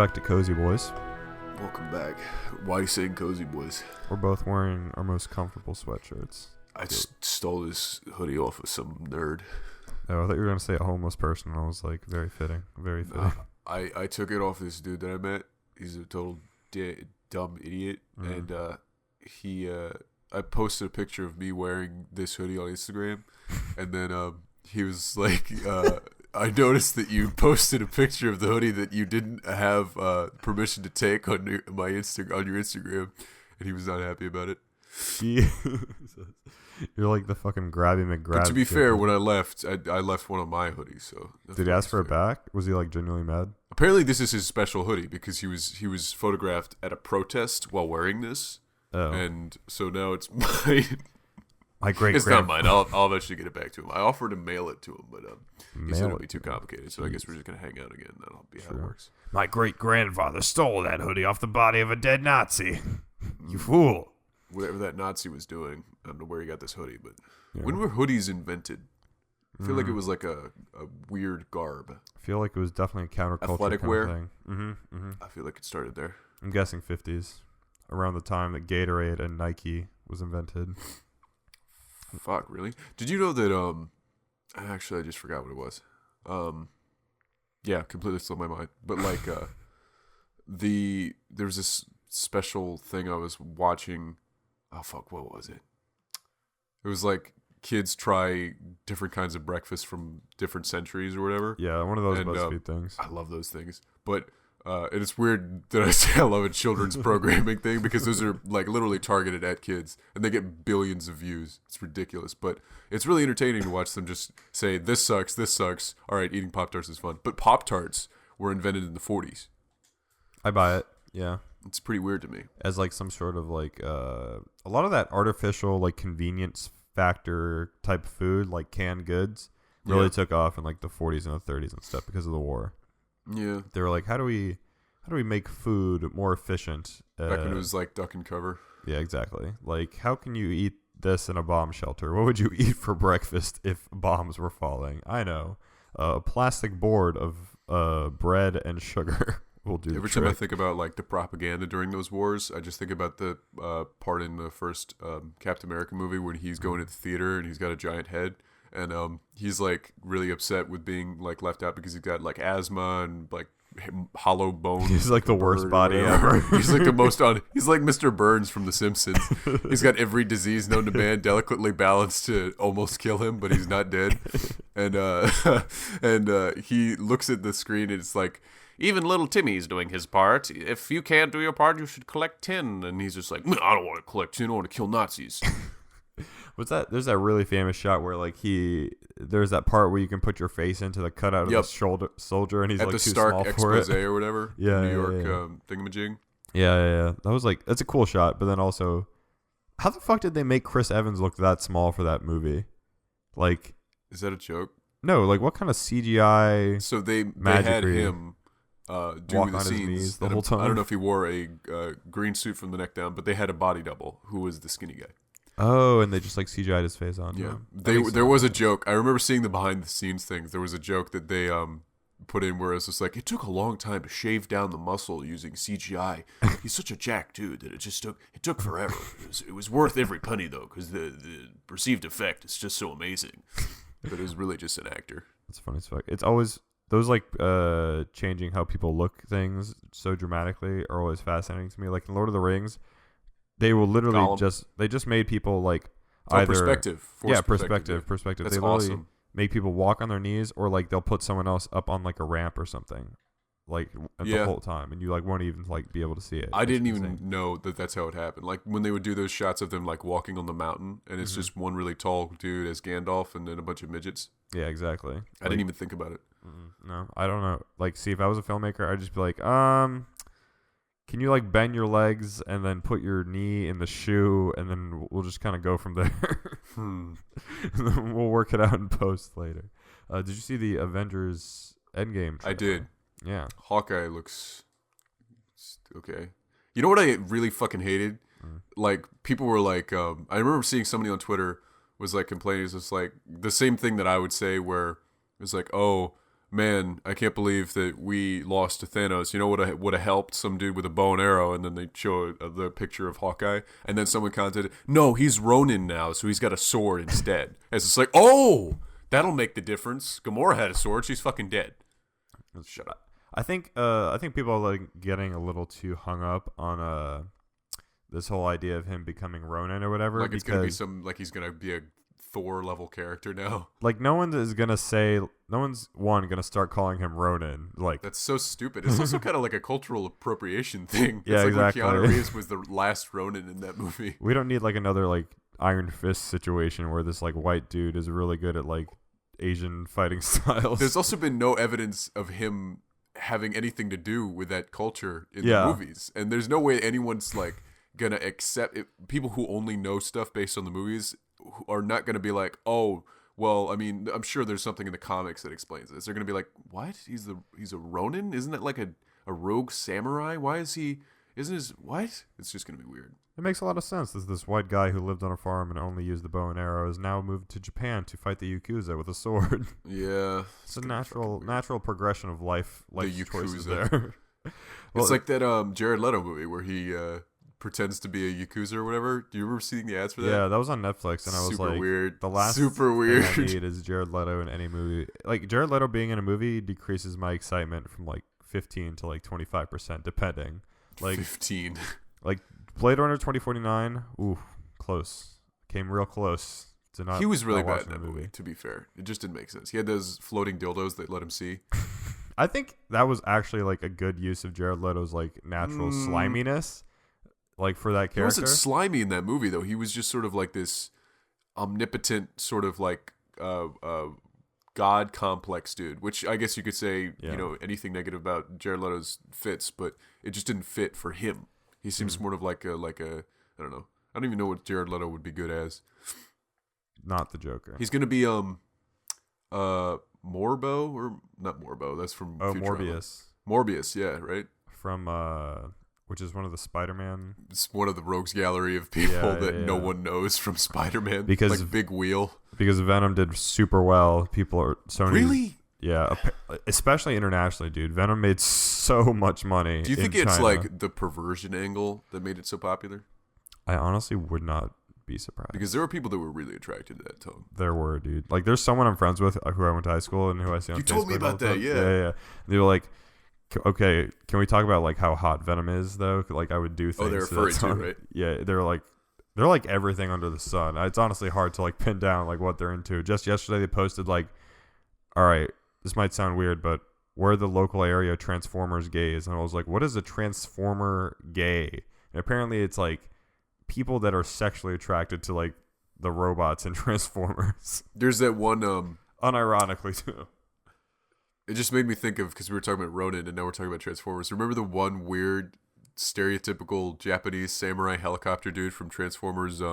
back to Cozy Boys. Welcome back. Why are you saying Cozy Boys? We're both wearing our most comfortable sweatshirts. I stole this hoodie off of some nerd. Oh, I thought you were going to say a homeless person, and I was like, very fitting. Very fitting. I took it off this dude that I met. He's a total dumb idiot. And I posted a picture of me wearing this hoodie on Instagram. And then he was like, I noticed that you posted a picture of the hoodie that you didn't have permission to take on your Instagram. And he was not happy about it. You're like the fucking Grabby McGrab. But to be fair, when I left, I left one of my hoodies. So did he ask for it back? Was he like genuinely mad? Apparently, this is his special hoodie because he was photographed at a protest while wearing this. Oh. And so now it's mine. My great. It's not mine. I'll eventually get it back to him. I offered to mail it to him, but he said it would be too complicated. So I guess we're just gonna hang out again. That'll be how it works. My great grandfather stole that hoodie off the body of a dead Nazi. You fool. Whatever that Nazi was doing, I don't know where he got this hoodie, but when were hoodies invented? I feel like it was like a weird garb. I feel like it was definitely a counterculture athletic wear thing. I feel like it started there. I'm guessing 50s, around the time that Gatorade and Nike was invented. Fuck, really? Did you know that? Actually, I just forgot what it was. Yeah, completely slipped my mind. But like, there was this special thing I was watching. Oh fuck, what was it? It was like kids try different kinds of breakfast from different centuries or whatever. Yeah, one of those BuzzFeed things. I love those things, but and it's weird that I say I love a children's programming thing because those are like literally targeted at kids and they get billions of views. It's ridiculous, but it's really entertaining to watch them just say this sucks. All right, eating Pop-Tarts is fun, but Pop-Tarts were invented in the 40s. I buy it. Yeah. It's pretty weird to me. As like some sort of like a lot of that artificial like convenience factor type food, like canned goods, really took off in like the 40s and the 30s and stuff because of the war. Yeah. They were like, how do we make food more efficient? Back when it was like duck and cover. Yeah, exactly. Like, how can you eat this in a bomb shelter? What would you eat for breakfast if bombs were falling? I know. A plastic board of bread and sugar. Every time I think about like the propaganda during those wars, I just think about the part in the first Captain America movie when he's going to the theater and he's got a giant head and he's like really upset with being like left out because he's got like asthma and like hollow bones. He's like the worst body ever. He's like the most he's like Mr. Burns from The Simpsons. He's got every disease known to man delicately balanced to almost kill him, but he's not dead. And he looks at the screen and it's like, even little Timmy's doing his part. If you can't do your part, you should collect 10. And he's just like, I don't want to collect 10. I want to kill Nazis. What's that? There's that really famous shot where like there's that part where you can put your face into the cutout of the soldier, and he's at like the too Stark small expose for it. or whatever. Yeah, New York thingamajig. Yeah. That was like, that's a cool shot. But then also, how the fuck did they make Chris Evans look that small for that movie? Like, is that a joke? No. Like, what kind of CGI? So they had him. Doing the scenes the whole time. I don't know if he wore a green suit from the neck down, but they had a body double who was the skinny guy. Oh, and they just like CGI'd his face on. Yeah, there was a joke. I remember seeing the behind the scenes things. There was a joke that they put in where it was just like, it took a long time to shave down the muscle using CGI. He's such a jack dude that it took forever. It was worth every penny though, because the perceived effect is just so amazing. But it was really just an actor. That's funny as fuck. It's always those like changing how people look things so dramatically are always fascinating to me. Like in Lord of the Rings, they will literally just made people like perspective. Perspective. That's they literally awesome. Make people walk on their knees, or like they'll put someone else up on like a ramp or something, like the whole time, and you like won't even like be able to see it. I didn't even know that that's how it happened. Like when they would do those shots of them like walking on the mountain, and it's just one really tall dude as Gandalf, and then a bunch of midgets. Yeah, exactly. I didn't even think about it. No, I don't know. Like, see, if I was a filmmaker, I'd just be like, can you like bend your legs and then put your knee in the shoe, and then we'll just kind of go from there. And then we'll work it out in post later. Did you see the Avengers Endgame trailer? I did. Yeah. Hawkeye looks okay. You know what I really fucking hated? Like, people were like, I remember seeing somebody on Twitter was like complaining. It's just like the same thing that I would say where it's like, oh, man, I can't believe that we lost to Thanos. You know what would have helped? Some dude with a bow and arrow, and then they show the picture of Hawkeye, and then someone commented, no, he's Ronin now, so he's got a sword instead. It's just like, oh, that'll make the difference. Gamora had a sword. She's fucking dead. Shut up. I think people are like getting a little too hung up on this whole idea of him becoming Ronin or whatever. Like it's gonna be like he's gonna be a Thor level character now. Like no one's gonna start calling him Ronin. Like that's so stupid. It's also kind of like a cultural appropriation thing. Yeah, it's like exactly. When Keanu Reeves was the last Ronin in that movie. We don't need like another like Iron Fist situation where this like white dude is really good at like Asian fighting styles. There's also been no evidence of him having anything to do with that culture in the movies, and there's no way anyone's like gonna accept it. People who only know stuff based on the movies are not gonna be like, oh, well, I mean, I'm sure there's something in the comics that explains this. They're gonna be like, what? He's a Ronin? Isn't that like a rogue samurai? Why is he? Isn't his what? It's just gonna be weird. It makes a lot of sense. This white guy who lived on a farm and only used the bow and arrow is now moved to Japan to fight the Yakuza with a sword. Yeah, it's a natural progression of life choices there. Well, it's like that Jared Leto movie where he pretends to be a Yakuza or whatever. Do you remember seeing the ads for that? Yeah, that was on Netflix, and I was like, weird. The last super weird thing I need is Jared Leto in any movie. Like Jared Leto being in a movie decreases my excitement from like 15 to like 25%, depending. Like 15. Like Blade Runner 2049. Ooh, close. Came real close to not. He was really not bad in that movie. To be fair, it just didn't make sense. He had those floating dildos that let him see. I think that was actually like a good use of Jared Leto's like natural sliminess, like for that character. He wasn't slimy in that movie though. He was just sort of like this omnipotent sort of like god complex dude, which I guess you could say, you know, anything negative about Jared Leto's fits, but it just didn't fit for him. He seems more of like a I don't know. I don't even know what Jared Leto would be good as. Not the Joker. He's gonna be Morbo or not Morbo? That's from Morbius. Morbius, yeah, right. From which is one of the Spider-Man. It's one of the rogues gallery of people that no one knows from Spider-Man. Because like Big Wheel. Because Venom did super well. People are Sony. Really? Yeah, especially internationally, dude. Venom made so much money. Do you think in it's China. like the perversion angle that made it so popular? I honestly would not be surprised. Because there were people that were really attracted to that tone. There were, dude. Like, there's someone I'm friends with who I went to high school and who I see on Facebook. You told me about that, yeah. Yeah. They were like, okay, can we talk about like how hot Venom is though? Like, I would do things. Oh, they're furry too, right? Yeah, they're like everything under the sun. It's honestly hard to like pin down like what they're into. Just yesterday they posted like, all right, this might sound weird, but where the local area Transformers gays, and I was like, what is a Transformer gay? And apparently it's like people that are sexually attracted to like the robots in Transformers. There's that one unironically too. It just made me think of, because we were talking about Ronin and now we're talking about Transformers. Remember the one weird stereotypical Japanese samurai helicopter dude from Transformers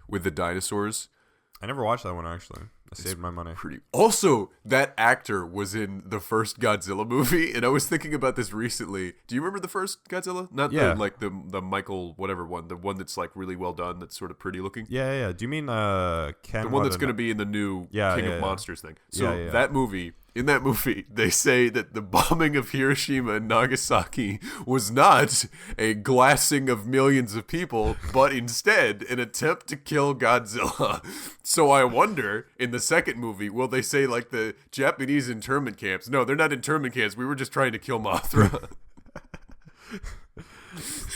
with the dinosaurs? I never watched that one actually. I saved my money. Also, that actor was in the first Godzilla movie, and I was thinking about this recently. Do you remember the first Godzilla? Not the Michael whatever one, the one that's like really well done, that's sort of pretty looking. Yeah. Do you mean Ken? The one that's going to be in the new King of Monsters thing. So that movie. In that movie, they say that the bombing of Hiroshima and Nagasaki was not a glassing of millions of people, but instead an attempt to kill Godzilla. So I wonder, in the second movie, will they say like the Japanese internment camps? No, they're not internment camps. We were just trying to kill Mothra.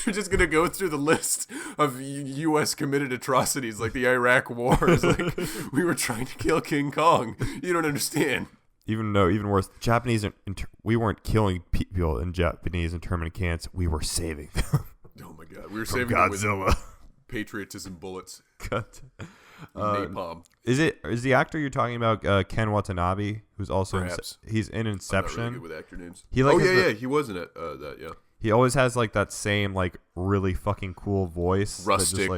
We're just going to go through the list of U.S. committed atrocities like the Iraq Wars. Like, we were trying to kill King Kong. You don't understand. Even worse, Japanese. We weren't killing people in Japanese internment camps. We were saving them. Oh my god, we were saving Godzilla them with patriotism bullets. Napalm. Is the actor you're talking about Ken Watanabe, who's also he's in Inception? I'm not really good with actor names. He was in it. That yeah. He always has like that same like really fucking cool voice, rustic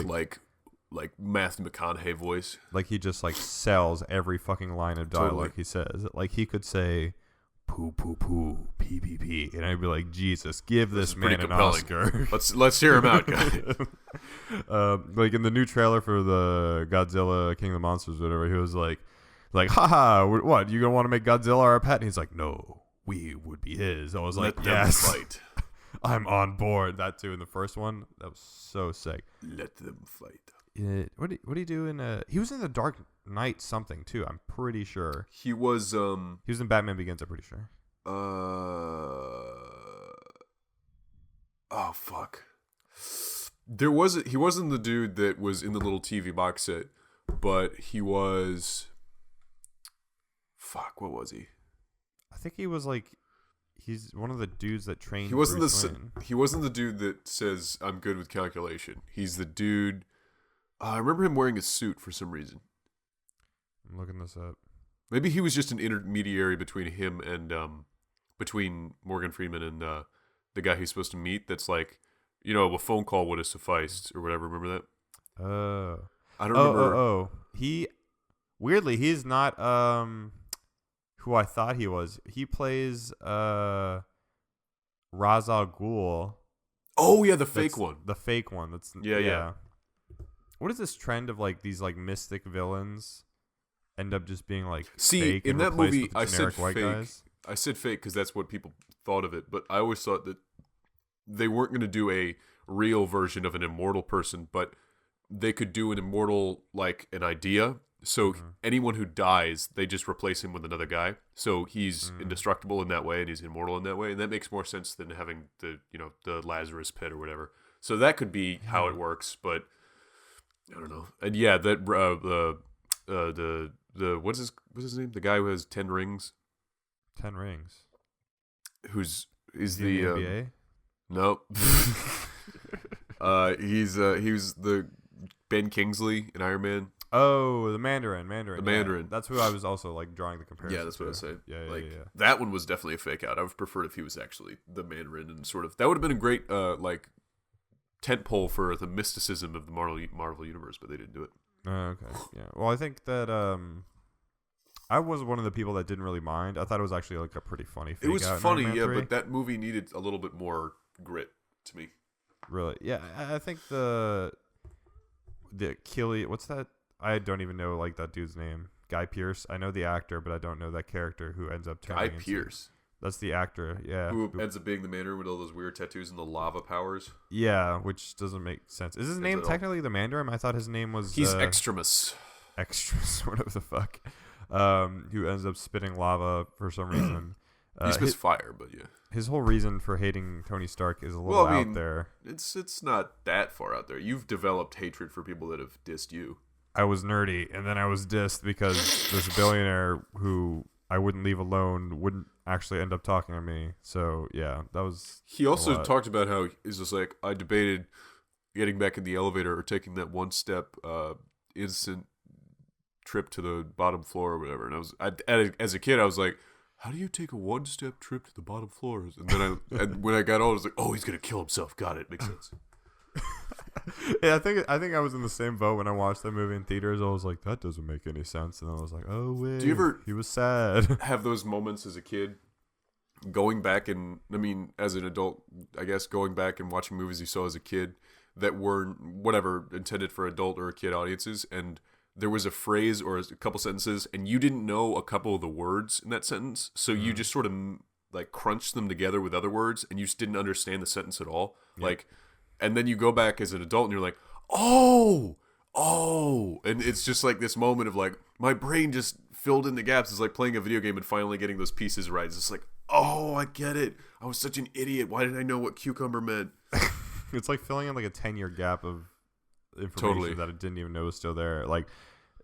like Matthew McConaughey voice. Like he just like sells every fucking line of dialogue he says. Like he could say poo poo poo pee pee pee, and I'd be like, Jesus, give this man an Oscar. Let's hear him out, guys. Like in the new trailer for the Godzilla King of the Monsters, whatever, he was like, Like, haha, what? You gonna want to make Godzilla our pet? And he's like, no, we would be his. I was like, Let them yes, fight. I'm on board. That too in the first one. That was so sick. Let them fight. What did he do in? He was in the Dark Knight something too. I'm pretty sure He was he was in Batman Begins. I'm pretty sure. Oh fuck. He wasn't the dude that was in the little TV box set, but he was. Fuck, what was he? I think he was like, he's one of the dudes that trained. He wasn't Bruce Wayne. He wasn't the dude that says I'm good with calculation. He's the dude. I remember him wearing a suit for some reason. I'm looking this up. Maybe he was just an intermediary between him and between Morgan Freeman and the guy he's supposed to meet. That's like, a phone call would have sufficed or whatever. Remember that? I don't remember. He weirdly he's not who I thought he was. He plays Ra's al Ghul. Oh yeah, the fake one. The fake one. That's yeah. What is this trend of like these like mystic villains end up just being like fake in that movie? I said white fake. Guys? I said fake because that's what people thought of it. But I always thought that they weren't going to do a real version of an immortal person, but they could do an immortal like an idea. So anyone who dies, they just replace him with another guy. So he's indestructible in that way, and he's immortal in that way, and that makes more sense than having the Lazarus pit or whatever. So that could be how it works, but I don't know. And yeah, that the what's his name? The guy who has 10 rings. 10 rings. Is the the NBA? Nope. He was the Ben Kingsley in Iron Man. Oh, the Mandarin. The Mandarin. That's who I was also like drawing the comparison. Yeah, that's what I was saying. Yeah. That one was definitely a fake out. I would prefer if he was actually the Mandarin and sort of that would have been a great like tentpole for the mysticism of the Marvel universe, but they didn't do it. Okay. Yeah. Well, I think that I was one of the people that didn't really mind. I thought it was actually like a pretty funny fake out. It was funny, in Iron Man 3. but that movie needed a little bit more grit to me. Really? Yeah, I think the Achilles. What's that? I don't even know like that dude's name. Guy Pearce. I know the actor, but I don't know that character who ends up turning Guy Pearce. That's the actor. Yeah. Who ends up being the Mandarin with all those weird tattoos and the lava powers. Yeah, which doesn't make sense. Is his name technically the Mandarin? I thought his name was. He's Extremis. Extremis, whatever the fuck. Who ends up spitting lava for some reason. He spits fire, but yeah. His whole reason for hating Tony Stark is a little out there. It's not that far out there. You've developed hatred for people that have dissed you. I was nerdy, and then I was dissed because this billionaire who I wouldn't leave alone wouldn't actually end up talking to me. So yeah, that was. He also talked about how he's just like, I debated getting back in the elevator or taking that one step instant trip to the bottom floor or whatever. And as a kid, I was like, how do you take a one-step trip to the bottom floor? And then when I got old, I was like, oh, he's gonna kill himself. Got it. Makes sense. Yeah, I think I was in the same boat when I watched that movie in theaters. I was like, that doesn't make any sense. And then I was like, oh wait. Do you ever? He was sad. Have those moments as a kid, going back and as an adult, I guess going back and watching movies you saw as a kid that were whatever intended for adult or kid audiences, and there was a phrase or a couple sentences, and you didn't know a couple of the words in that sentence, so you just sort of like crunched them together with other words, and you just didn't understand the sentence at all. Yeah. Like, and then you go back as an adult, and you're like, oh, and it's just like this moment of like my brain just filled in the gaps. It's like playing a video game and finally getting those pieces right. It's just like, oh, I get it. I was such an idiot. Why didn't I know what cucumber meant? It's like filling in like a 10-year gap of information that I didn't even know was still there. Like,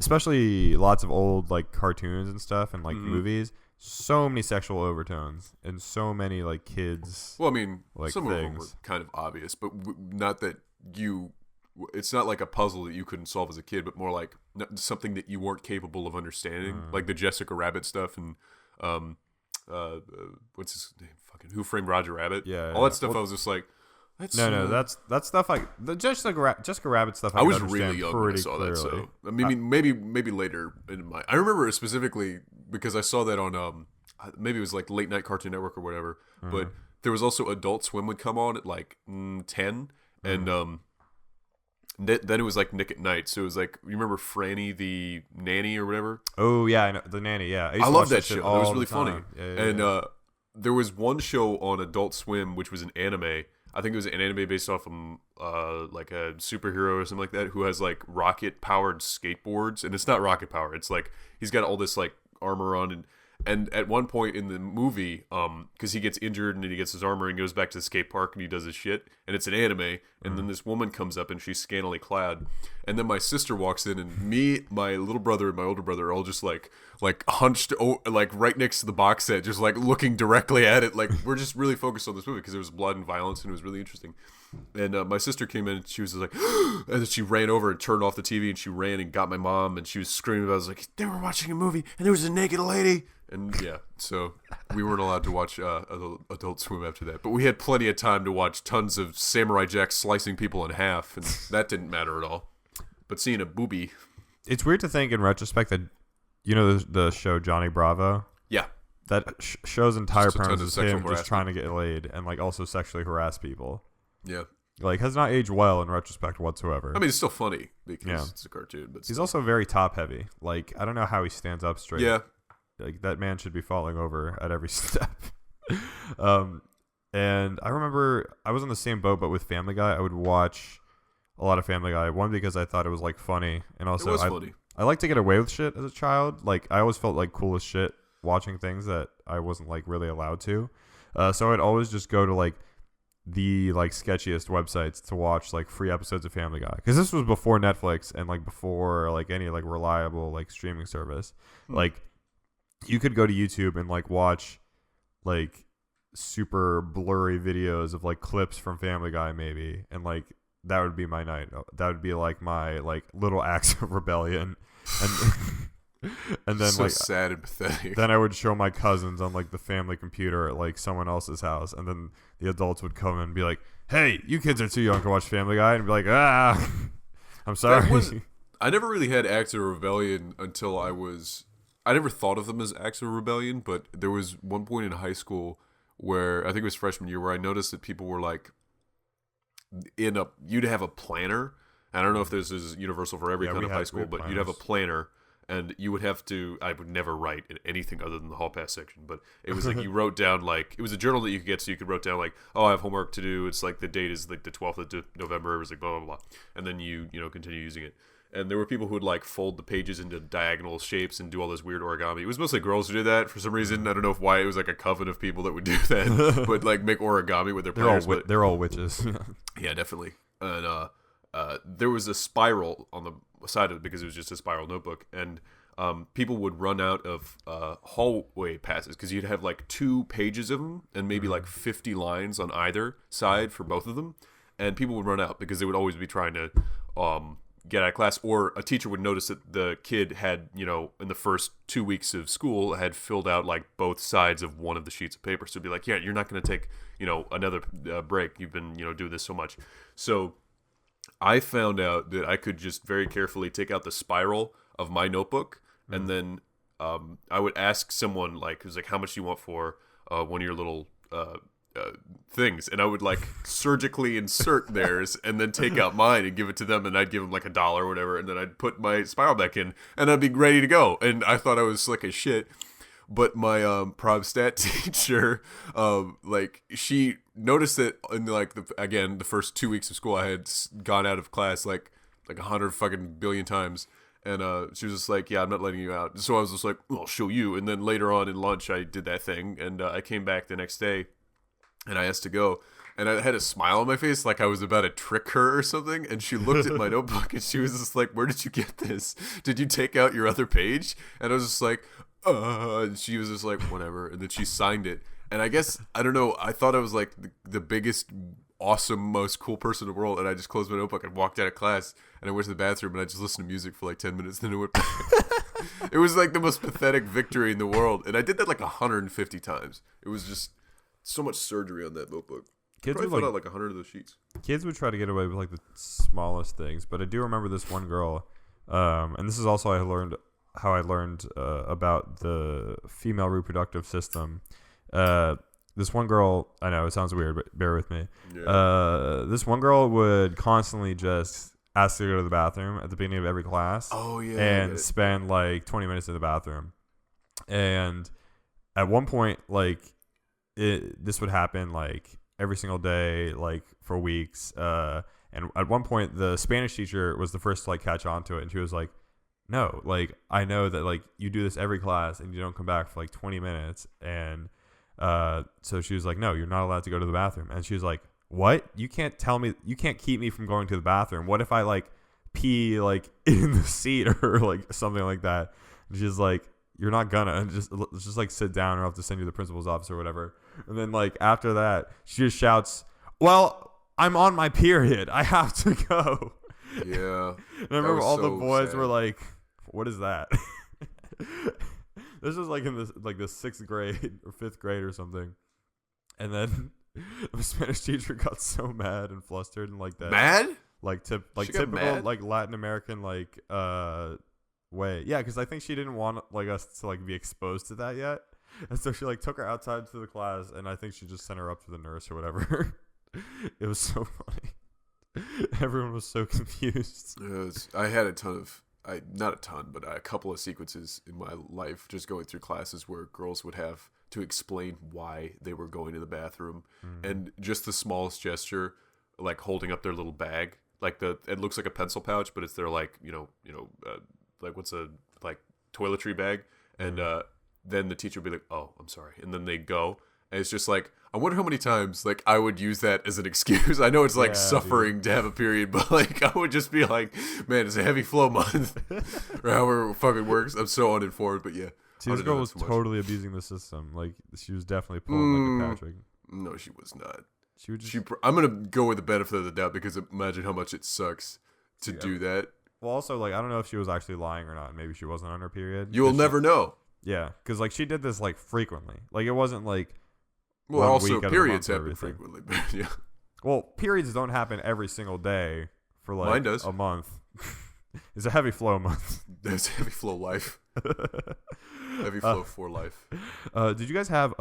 especially lots of old like cartoons and stuff and like movies. So many sexual overtones and so many like kids. Well, I mean, like some things. of them were kind of obvious, but not that you. It's not like a puzzle that you couldn't solve as a kid, but more like something that you weren't capable of understanding, like the Jessica Rabbit stuff and what's his name? Fucking Who Framed Roger Rabbit? Yeah, all that stuff. I was just like, that's stuff like the Jessica Rabbit stuff. I was really young when I saw that, so I mean, maybe later in my. I remember it specifically because I saw that on maybe it was like Late Night Cartoon Network or whatever. But there was also Adult Swim would come on at like 10, and Then it was like Nick at Night. So it was like, you remember Franny the nanny or whatever? Oh yeah, I know, the nanny. Yeah, I love that show. That was really funny. And there was one show on Adult Swim which was an anime. I think it was an anime based off of like a superhero or something like that, who has like rocket powered skateboards, and it's not rocket power. It's like he's got all this like armor on, and at one point in the movie, because he gets injured and he gets his armor and goes back to the skate park and he does his shit, and it's an anime, and then this woman comes up and she's scantily clad, and then my sister walks in, and me, my little brother, and my older brother are all just like hunched, like right next to the box set, just like looking directly at it, like we're just really focused on this movie because there was blood and violence and it was really interesting. And my sister came in and she was like, and then she ran over and turned off the TV and she ran and got my mom and she was screaming about it. I was like, they were watching a movie and there was a naked lady. And yeah, so we weren't allowed to watch Adult Swim after that. But we had plenty of time to watch tons of Samurai Jack slicing people in half, and that didn't matter at all. But seeing a boobie. It's weird to think in retrospect that, you know, the show Johnny Bravo? Yeah. That show's entire premise is him harassment. just trying to get laid and like also sexually harass people. Yeah. Like, has not aged well in retrospect whatsoever. I mean, it's still funny because it's a cartoon. But he's also very top heavy. Like, I don't know how he stands up straight. Yeah. Like, that man should be falling over at every step. And I remember I was on the same boat, but with Family Guy. I would watch a lot of Family Guy. One, because I thought it was like funny, and also funny. I like to get away with shit as a child. Like, I always felt like cool as shit watching things that I wasn't like really allowed to. So I'd always just go to like the like sketchiest websites to watch like free episodes of Family Guy, because this was before Netflix and like before like any like reliable like streaming service. Like, you could go to YouTube and like watch like super blurry videos of like clips from Family Guy maybe, and like that would be my night. That would be like my like little acts of rebellion. And then so like sad and pathetic. Then I would show my cousins on like the family computer at like someone else's house, and then the adults would come and be like, "Hey, you kids are too young to watch Family Guy," and be like, "Ah, I'm sorry." I never really had acts of rebellion until I never thought of them as acts of rebellion, but there was one point in high school where I think it was freshman year where I noticed that people were like you'd have a planner. I don't know if this is universal for every kind of high school, but you'd have a planner. And you would have to, I would never write in anything other than the hall pass section, but it was like you wrote down like, it was a journal that you could get, so you could write down like, oh, I have homework to do. It's like the date is like the 12th of November. It was like blah, blah, blah. And then you continue using it. And there were people who would like fold the pages into diagonal shapes and do all this weird origami. It was mostly girls who did that for some reason. I don't know why it was like a coven of people that would do that, but like make origami with their planners. They're all witches. Yeah, definitely. And there was a spiral on the side of it because it was just a spiral notebook, and people would run out of hallway passes because you'd have like 2 pages of them and maybe like 50 lines on either side for both of them, and people would run out because they would always be trying to get out of class, or a teacher would notice that the kid had, in the first 2 weeks of school had filled out like both sides of one of the sheets of paper. So it'd be like, yeah, you're not going to take, another break. You've been, doing this so much. So I found out that I could just very carefully take out the spiral of my notebook, and then I would ask someone like, who's like, how much do you want for one of your little things? And I would like surgically insert theirs and then take out mine and give it to them, and I'd give them like $1 or whatever, and then I'd put my spiral back in and I'd be ready to go. And I thought I was slick as shit. But my prov stat teacher, like, she noticed that in like the first 2 weeks of school I had gone out of class like 100 fucking billion times, and she was just like, yeah, I'm not letting you out. So I was just like, well, I'll show you. And then later on in lunch I did that thing, and I came back the next day and I asked to go, and I had a smile on my face like I was about to trick her or something, and she looked at my notebook and she was just like, where did you get this? Did you take out your other page? And I was just like, and she was just like, whatever. And then she signed it. And I guess, I don't know, I thought I was like the biggest, awesome, most cool person in the world. And I just closed my notebook and walked out of class, and I went to the bathroom and I just listened to music for like 10 minutes. Then I went back. It was like the most pathetic victory in the world. And I did that like 150 times. It was just so much surgery on that notebook. Kids would out like 100 of those sheets. Kids would try to get away with like the smallest things. But I do remember this one girl, and this is also how I learned about the female reproductive system. This one girl, I know it sounds weird, but bear with me. Yeah. This one girl would constantly just asked to go to the bathroom at the beginning of every class. Oh yeah. And spend like 20 minutes in the bathroom. And at one point, like this would happen like every single day, like for weeks. And at one point, the Spanish teacher was the first to like catch on to it, and she was like, "No, like I know that like you do this every class, and you don't come back for like 20 minutes." And so she was like, "No, you're not allowed to go to the bathroom." And she was like, "What? You can't tell me, you can't keep me from going to the bathroom. What if I like pee like in the seat or like something like that?" And she's like, "You're not gonna, and just like sit down, or I'll have to send you to the principal's office or whatever." And then like after that, she just shouts, "Well, I'm on my period. I have to go." Yeah. And I remember all the boys sad. were like, "What is that?" This was like in the 6th grade or 5th grade or something. And then the Spanish teacher got so mad and flustered and like that. Mad? Like She got typical mad? like Latin American like way. Yeah, because I think she didn't want like us to like be exposed to that yet. And so she like took her outside to the class, and I think she just sent her up to the nurse or whatever. It was so funny. Everyone was so confused. I had a ton of, not a ton, but a couple of sequences in my life just going through classes where girls would have to explain why they were going to the bathroom, and just the smallest gesture, like holding up their little bag, like it looks like a pencil pouch, but it's their like like what's a like toiletry bag, and then the teacher would be like, "Oh, I'm sorry," and then they go, and it's just like, I wonder how many times like I would use that as an excuse. I know it's like suffering to have a period, but like I would just be like, "Man, it's a heavy flow month," or however it fucking works. I'm so uninformed, but yeah. See, this girl was totally abusing the system. Like she was definitely pulling like a Patrick. No, she was not. She would just. I'm gonna go with the benefit of the doubt, because imagine how much it sucks to do that. Well, also like I don't know if she was actually lying or not. Maybe she wasn't on her period. You will never know. Yeah, because like she did this like frequently. Like it wasn't like. Well, also periods happen frequently, but yeah. Well, periods don't happen every single day for like Mine does. A month. It's a heavy flow month. That's heavy flow life. Heavy flow for life. Did you guys have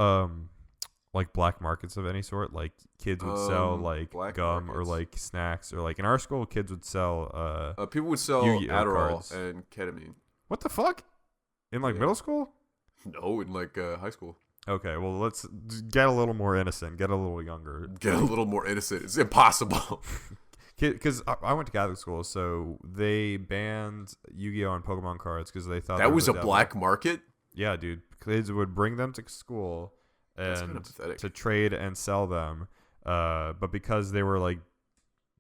like black markets of any sort? Like kids would sell like gum markets, or like snacks, or like in our school, kids would sell. People would sell Adderall cards and ketamine. What the fuck? In like middle school? No, in like high school. Okay, well, let's get a little more innocent, get a little younger. Get a little more innocent. It's impossible. Because I went to Catholic school, so they banned Yu-Gi-Oh! And Pokemon cards because they thought that was a black market? Yeah, dude. Kids would bring them to school and to trade and sell them. But because they were like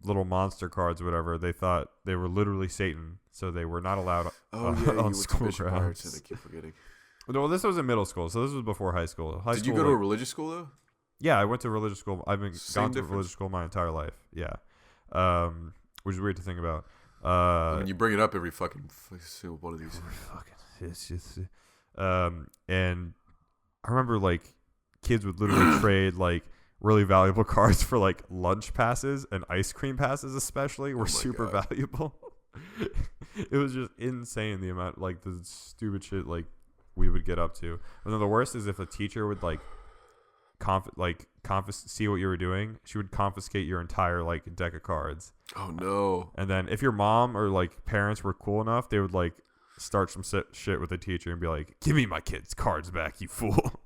little monster cards or whatever, they thought they were literally Satan, so they were not allowed on school grounds. I keep forgetting. No, this was in middle school, so this was before high school. Did you go to a religious school though? Yeah, I went to religious school. I've gone to religious school my entire life. Yeah, which is weird to think about. I mean, you bring it up every fucking single one of these. It's just, and I remember like kids would literally trade like really valuable cards for like lunch passes, and ice cream passes especially were super valuable. It was just insane the amount, like the stupid shit like we would get up to. And then the worst is if a teacher would like see what you were doing, she would confiscate your entire like deck of cards. Oh no. And then if your mom or like parents were cool enough, they would like start some shit with the teacher and be like, "Give me my kids' cards back, you fool."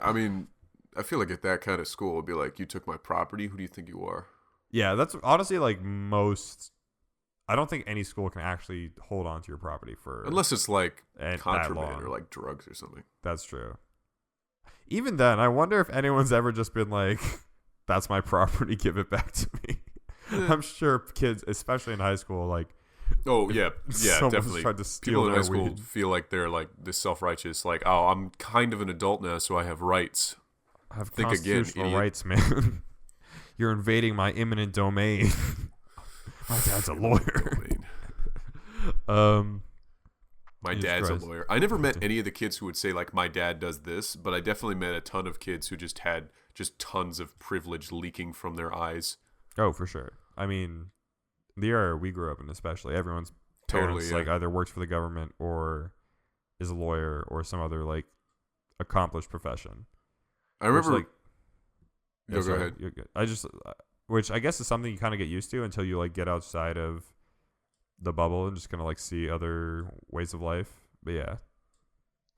I mean, I feel like at that kind of school, it'd be like, "You took my property. Who do you think you are?" Yeah, that's honestly like most. I don't think any school can actually hold on to your property for unless it's like contraband or like drugs or something. That's true. Even then, I wonder if anyone's ever just been like, "That's my property, give it back to me." I'm sure kids, especially in high school, like, oh yeah, definitely. Tried to steal people in high school weed. Feel like they're like this self-righteous, like, "Oh, I'm kind of an adult now, so I have rights." I have constitutional rights, man. You're invading my eminent domain. My dad's a lawyer. My dad's a lawyer. I never met any of the kids who would say like, "My dad does this," but I definitely met a ton of kids who just had just tons of privilege leaking from their eyes. Oh, for sure. I mean, the era we grew up in, especially, everyone's parents like either works for the government or is a lawyer or some other like accomplished profession. I remember. Like, go ahead. Which I guess is something you kind of get used to until you like get outside of the bubble and just kind of like see other ways of life. But yeah.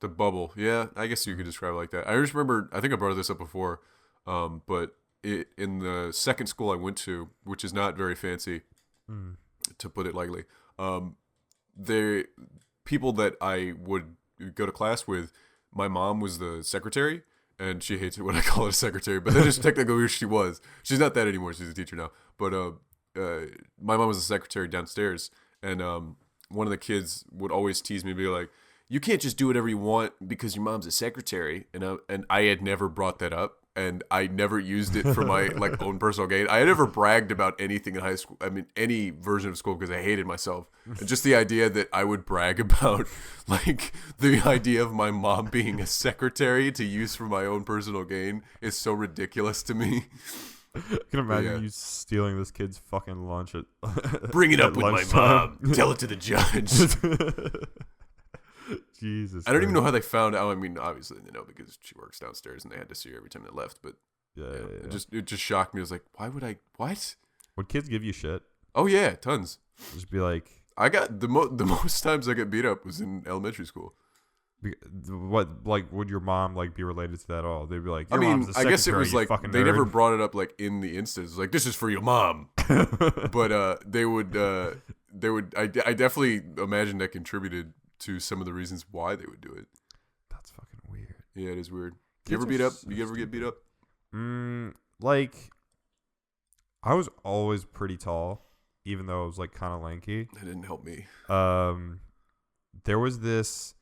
The bubble. Yeah, I guess you could describe it like that. I just remember, I think I brought this up before, but in the second school I went to, which is not very fancy, to put it lightly, the people that I would go to class with, my mom was the secretary, and she hates it when I call her a secretary, but that is technically who she was. She's not that anymore. She's a teacher now. But my mom was the secretary downstairs, and one of the kids would always tease me and be like, you can't just do whatever you want because your mom's a secretary. And I had never brought that up, and I never used it for my like own personal gain. I had never bragged about anything in high school. I mean, any version of school, because I hated myself. And just the idea that I would brag about like the idea of my mom being a secretary to use for my own personal gain is so ridiculous to me. I can imagine you stealing this kid's fucking lunch at bring it up with lunchtime. My mom. Tell it to the judge. Jesus. I don't even know how they found out. I mean, obviously they know because she works downstairs and they had to see her every time they left. But it just shocked me. I was like, why would I? What? Would kids give you shit? Oh yeah, tons. Just be like, I got the most times I got beat up was in elementary school. What, like, would your mom like be related to that at all? They'd be like, I mean, I guess it was like they never brought it up like in the instance. Like, this is for your mom. But they would. I definitely imagine that contributed to some of the reasons why they would do it. That's fucking weird. Yeah, it is weird. You ever beat up? You ever get beat up? Like, I was always pretty tall, even though I was like kind of lanky. That didn't help me. There was this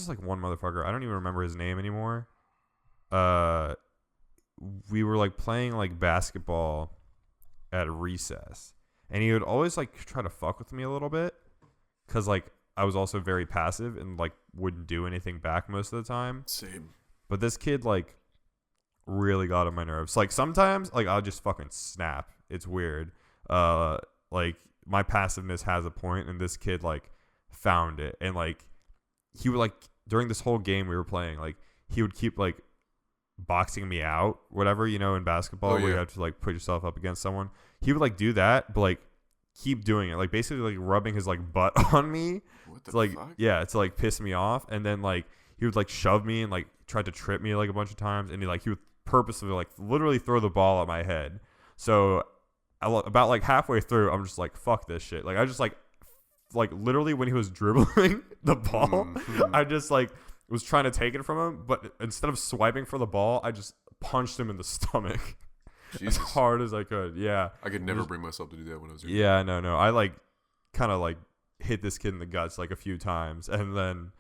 like one motherfucker. I don't even remember his name anymore. We were like playing like basketball at recess, and he would always like try to fuck with me a little bit, cause like I was also very passive and like wouldn't do anything back most of the time. Same. But this kid like really got on my nerves. Like sometimes like I'll just fucking snap. It's weird. Like my passiveness has a point, and this kid like found it, and like he would like during this whole game we were playing, like he would keep like boxing me out, whatever, you know, in basketball where you have to like put yourself up against someone. He would like do that, but like keep doing it, like basically like rubbing his like butt on me. What the like fuck? Yeah, to like piss me off. And then like he would like shove me and like tried to trip me like a bunch of times, and he would purposely like literally throw the ball at my head. So about like halfway through, I'm just like, fuck this shit. Like I just like literally when he was dribbling the ball, I just like was trying to take it from him, but instead of swiping for the ball, I just punched him in the stomach. Jesus. As hard as I could. Yeah, I could never bring myself to do that when I was young. Yeah, no, I like kind of like hit this kid in the guts like a few times, and then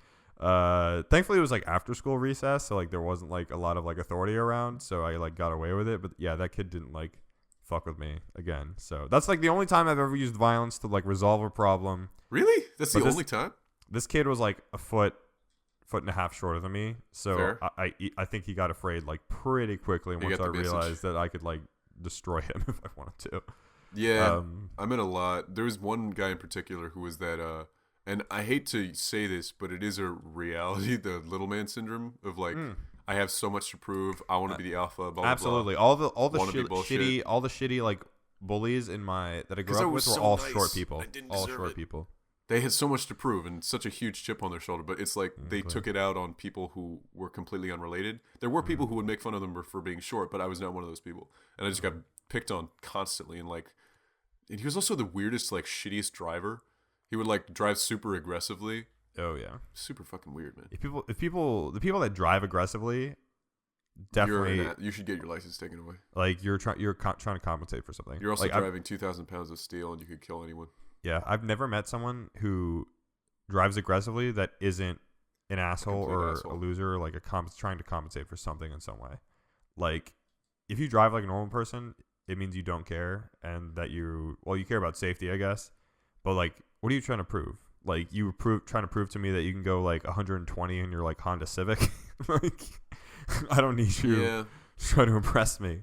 thankfully it was like after school recess, so like there wasn't like a lot of like authority around, so I like got away with it. But yeah, that kid didn't like fuck with me again. So that's like the only time I've ever used violence to like resolve a problem. Really? That's the only time? This kid was like a foot and a half shorter than me, so I think he got afraid like pretty quickly once I realized that I could like destroy him if I wanted to. Yeah, I met a lot. There was one guy in particular who was that, and I hate to say this, but it is a reality, the little man syndrome of like, I have so much to prove. I want to be the alpha. Blah, absolutely, blah, blah. all the shitty like bullies in my that I grew up with were all short people. All short people. They had so much to prove and such a huge chip on their shoulder, but it's like they took it out on people who were completely unrelated. There were people who would make fun of them for being short, but I was not one of those people. And I just got picked on constantly. And he was also the weirdest, like, shittiest driver. He would like drive super aggressively. Oh yeah, super fucking weird, man. The people that drive aggressively, definitely you should get your license taken away. Like you're trying to compensate for something. You're also driving 2,000 pounds of steel, and you could kill anyone. Yeah, I've never met someone who drives aggressively that isn't an asshole or a loser, or like trying to compensate for something in some way. Like, if you drive like a normal person, it means you don't care, and that you care about safety, I guess. But like, what are you trying to prove? Like, trying to prove to me that you can go like 120 in your like Honda Civic? Like, I don't need you to try to impress me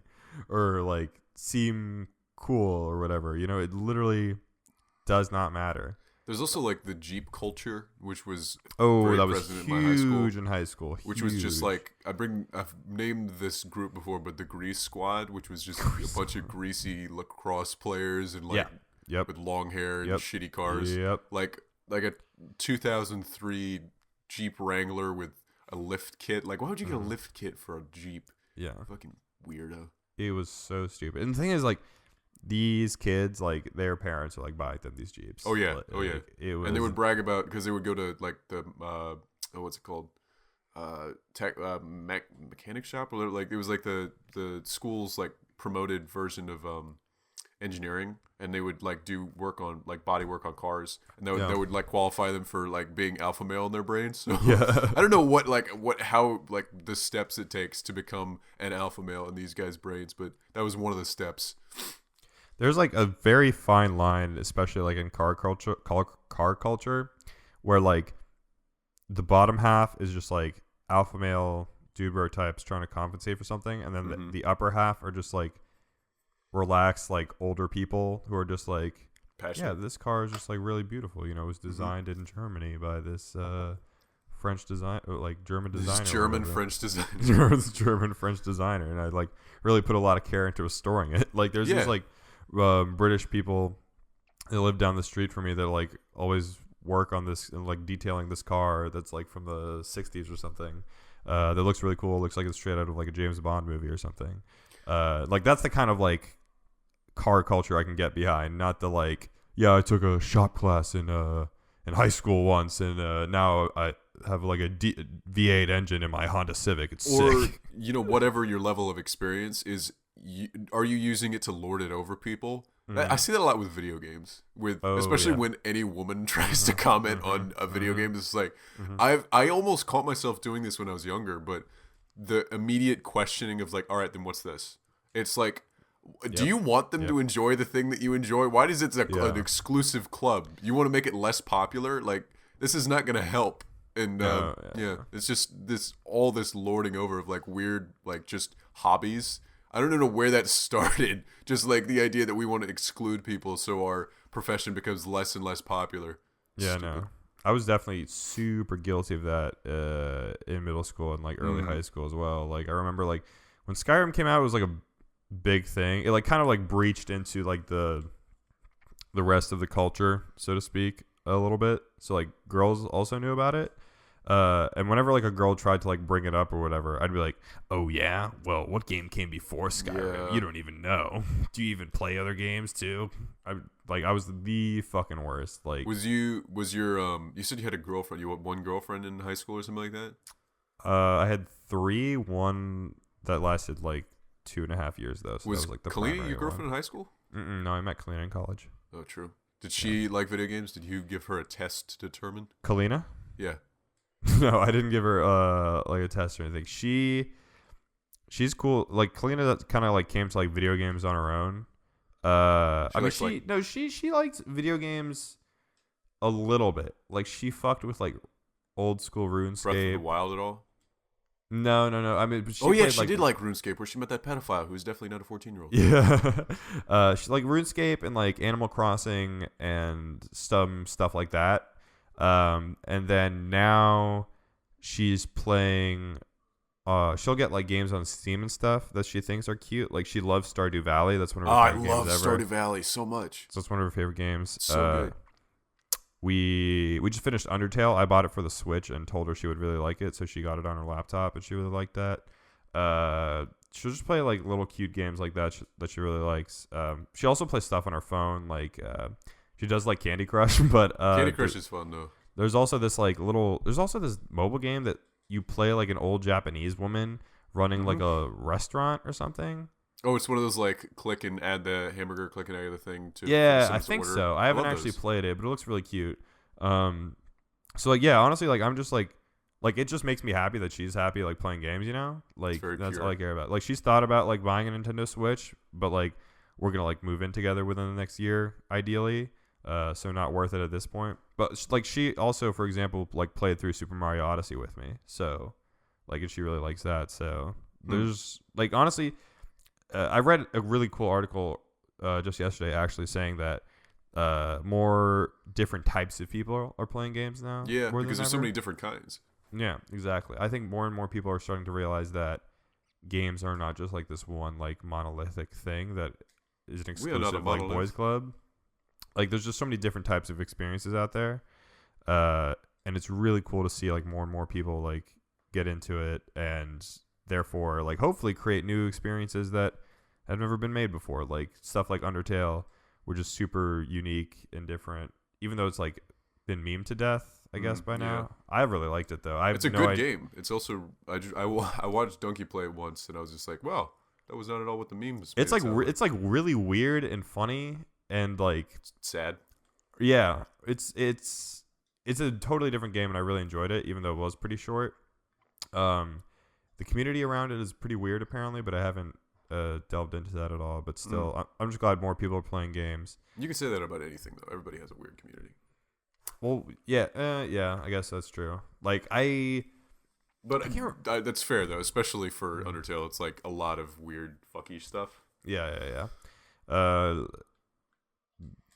or like seem cool or whatever. You know, it literally does not matter. There's also like the Jeep culture, which was that was huge in high school. Which was just like I've named this group before, but the Grease Squad, which was just a bunch of greasy lacrosse players and like Yep. with long hair and Yep. shitty cars. Yep. Like a 2003 Jeep Wrangler with a lift kit. Like, why would you get a lift kit for a Jeep? Yeah. Fucking weirdo. It was so stupid. And the thing is, like, these kids, like, their parents are like buying them these Jeeps. Oh yeah, Like, oh yeah. It was, And they would brag about, because they would go to like the what's it called, mechanic shop, or like it was like the school's like promoted version of engineering, and they would like do work on like body work on cars, and that would like qualify them for like being alpha male in their brains. So Yeah. I don't know how the steps it takes to become an alpha male in these guys' brains, but that was one of the steps. There's like a very fine line, especially like in car culture, where like the bottom half is just like alpha male dude bro types trying to compensate for something, and then the upper half are just like relaxed, like older people who are just like, passionate. yeah, this car is just like really beautiful. You know, it was designed in Germany by this French design, or like German designer. German French designer. German French designer, and I like really put a lot of care into restoring it. Like there's these like British people that live down the street from me that like always work on this and like detailing this car that's like from the 60s or something. That looks really cool. It looks like it's straight out of like a James Bond movie or something. Like that's the kind of like car culture I can get behind, not the like, yeah, I took a shop class in high school once, and now I have like a V8 engine in my Honda Civic. It's sick. You know, whatever your level of experience is, are you using it to lord it over people? I see that a lot with video games, especially when any woman tries to comment on a video game. It's like I almost caught myself doing this when I was younger, but the immediate questioning of like, all right, then what's this? It's like, do you want them to enjoy the thing that you enjoy? Why does it an exclusive club? You want to make it less popular? Like, this is not going to help. And it's just all this lording over of like weird, like just hobbies. I don't know where that started. Just like the idea that we want to exclude people so our profession becomes less and less popular. Yeah, no. I was definitely super guilty of that in middle school and like early high school as well. Like I remember like when Skyrim came out, it was like a big thing. It like kind of like breached into like the rest of the culture, so to speak, a little bit. So like girls also knew about it. And whenever like a girl tried to like bring it up or whatever, I'd be like, "Oh yeah, well, what game came before Skyrim? You don't even know. Do you even play other games too?" I was the fucking worst. Like, was your you said you had a girlfriend? You had one girlfriend in high school or something like that? I had 3. One that lasted like 2.5 years though. So was that was like the Kalina your girlfriend in high school? No, I met Kalina in college. Oh, true. Did she like video games? Did you give her a test to determine? Kalina? Yeah. No, I didn't give her like a test or anything. She's cool. Like Kalina, that kind of like came to like video games on her own. She likes video games a little bit. Like she fucked with like old school RuneScape. Breath of the Wild at all? No. I mean, she did like RuneScape, where she met that pedophile who's definitely not a 14-year-old. Yeah. She like RuneScape and like Animal Crossing and some stuff like that. And then now she's playing. She'll get like games on Steam and stuff that she thinks are cute. Like she loves Stardew Valley. That's one of her favorite games ever. I love Stardew Valley so much. So it's one of her favorite games. So good. We just finished Undertale. I bought it for the Switch and told her she would really like it, so she got it on her laptop and she really liked that. She'll just play like little cute games like that that she really likes. She also plays stuff on her phone, like she does like Candy Crush, but Candy Crush is fun though. There's also this mobile game that you play like an old Japanese woman running like a restaurant or something. Oh, it's one of those like click and add the hamburger, click and add the thing to. Yeah, I think so. I haven't actually played it, but it looks really cute. So like yeah, honestly, like I'm just like it just makes me happy that she's happy like playing games, you know? Like that's all I care about. Like she's thought about like buying a Nintendo Switch, but like we're gonna like move in together within the next year, ideally. So not worth it at this point. But like she also, for example, like played through Super Mario Odyssey with me. So like, and she really likes that. So there's like honestly, I read a really cool article just yesterday actually saying that more different types of people are playing games now. Yeah, because there's so many different kinds. Yeah, exactly. I think more and more people are starting to realize that games are not just like this one like monolithic thing that is an exclusive like boys club. like there's just so many different types of experiences out there, and it's really cool to see like more and more people like get into it, and therefore like hopefully create new experiences that have never been made before. Like stuff like Undertale were just super unique and different, even though it's like been memed to death, I guess, by now. I really liked it though. It's a good game. It's also I watched Donkey play it once, and I was just like, wow, that was not at all what the memes. It's like it's like really weird and funny and like sad. Yeah, it's a totally different game, and I really enjoyed it, even though it was pretty short. The community around it is pretty weird apparently, but I haven't delved into that at all. But still, I'm just glad more people are playing games. You can say that about anything though. Everybody has a weird community. Well, yeah, I guess that's true. Like but that's fair though, especially for Undertale. It's like a lot of weird fucky stuff. Yeah.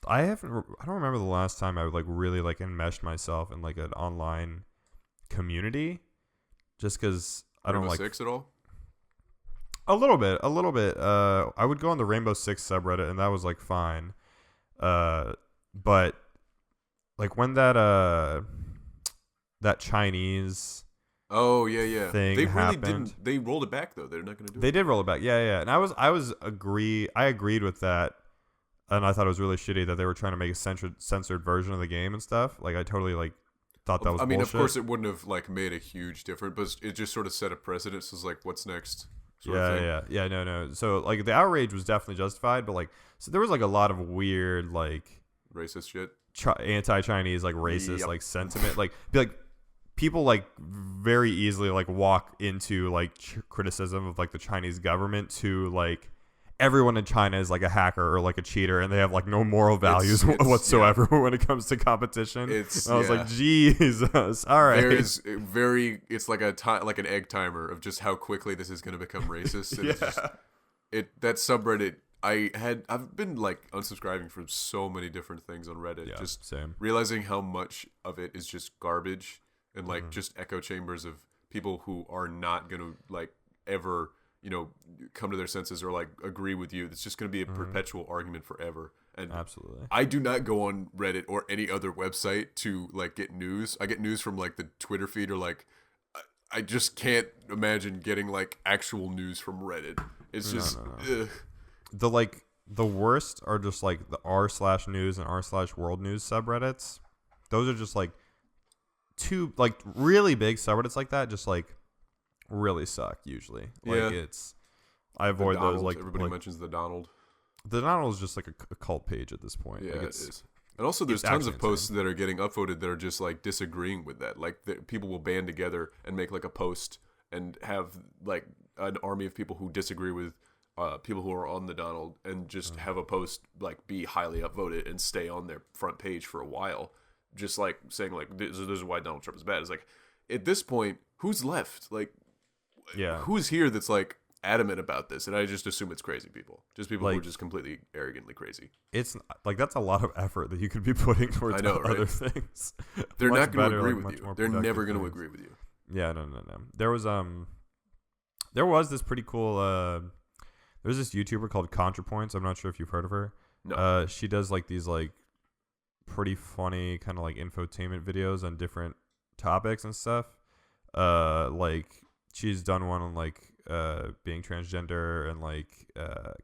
I don't remember the last time I like really like enmeshed myself in like an online community, just because I don't like Six at all. A little bit. I would go on the Rainbow Six subreddit, and that was like fine. But like when that Chinese thing they really happened, didn't. They rolled it back though. They're not going to do it. They did roll it back. Yeah. And I agreed with that, and I thought it was really shitty that they were trying to make a censored version of the game and stuff. Like I totally like thought that was. I mean, bullshit. Of course, it wouldn't have like made a huge difference, but it just sort of set a precedent. So it's like, what's next? Yeah. No. So like the outrage was definitely justified, but like so there was like a lot of weird like racist shit, anti-Chinese like racist like sentiment, like people like very easily like walk into like criticism of like the Chinese government to like everyone in China is like a hacker or like a cheater, and they have like no moral values whatsoever when it comes to competition. I was like, Jesus, all right. It's like like an egg timer of just how quickly this is going to become racist. And that subreddit, I've been like unsubscribing from so many different things on Reddit. Yeah, just same. Realizing how much of it is just garbage and like just echo chambers of people who are not going to like ever, come to their senses or like agree with you. It's just going to be a perpetual argument forever. And absolutely, I do not go on Reddit or any other website to like get news. I get news from like the Twitter feed, or like I just can't imagine getting like actual news from Reddit. It's just no. The worst are just like the r/news and r/world news subreddits. Those are just like two like really big subreddits like that. Just like really suck usually. Like I avoid those. Like everybody mentions the Donald. The Donald is just like a cult page at this point. Yeah, like it is. And also, there's tons of posts that are getting upvoted that are just like disagreeing with that. Like people will band together and make like a post and have like an army of people who disagree with people who are on the Donald, and just have a post like be highly upvoted and stay on their front page for a while, just like saying like this is why Donald Trump is bad. It's like at this point, who's left? Like, who's here that's like adamant about this? And I just assume it's crazy people, just people who are just completely arrogantly crazy. It's like that's a lot of effort that you could be putting towards other things. They're not going to agree with you. They're never going to agree with you. Yeah, no. There was this pretty cool. There's this YouTuber called ContraPoints. I'm not sure if you've heard of her. No. She does like these like pretty funny kind of like infotainment videos on different topics and stuff. Like she's done one on like being transgender and like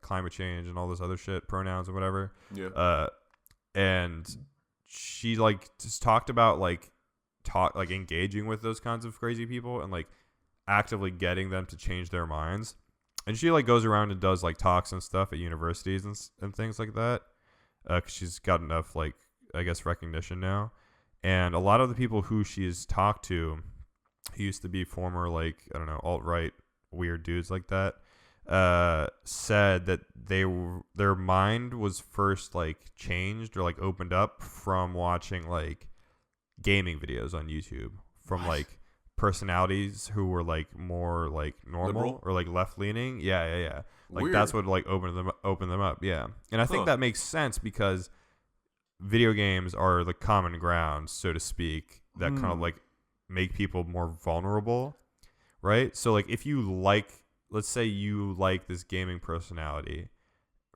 climate change and all this other shit, pronouns and whatever. Yeah. And she like just talked about like engaging with those kinds of crazy people and like actively getting them to change their minds. And she like goes around and does like talks and stuff at universities and things like that. 'Cause she's got enough like I guess recognition now. And a lot of the people who she's talked to, who used to be former like I don't know alt-right weird dudes like that, said that their mind was first like changed or like opened up from watching like gaming videos on YouTube from like personalities who were like more like normal liberal? Or like left leaning. Yeah. Like Weird. that's what like opened them up. Yeah. And I think that makes sense because video games are the common ground, so to speak, that kind of like make people more vulnerable, right? So like if you like, let's say you like this gaming personality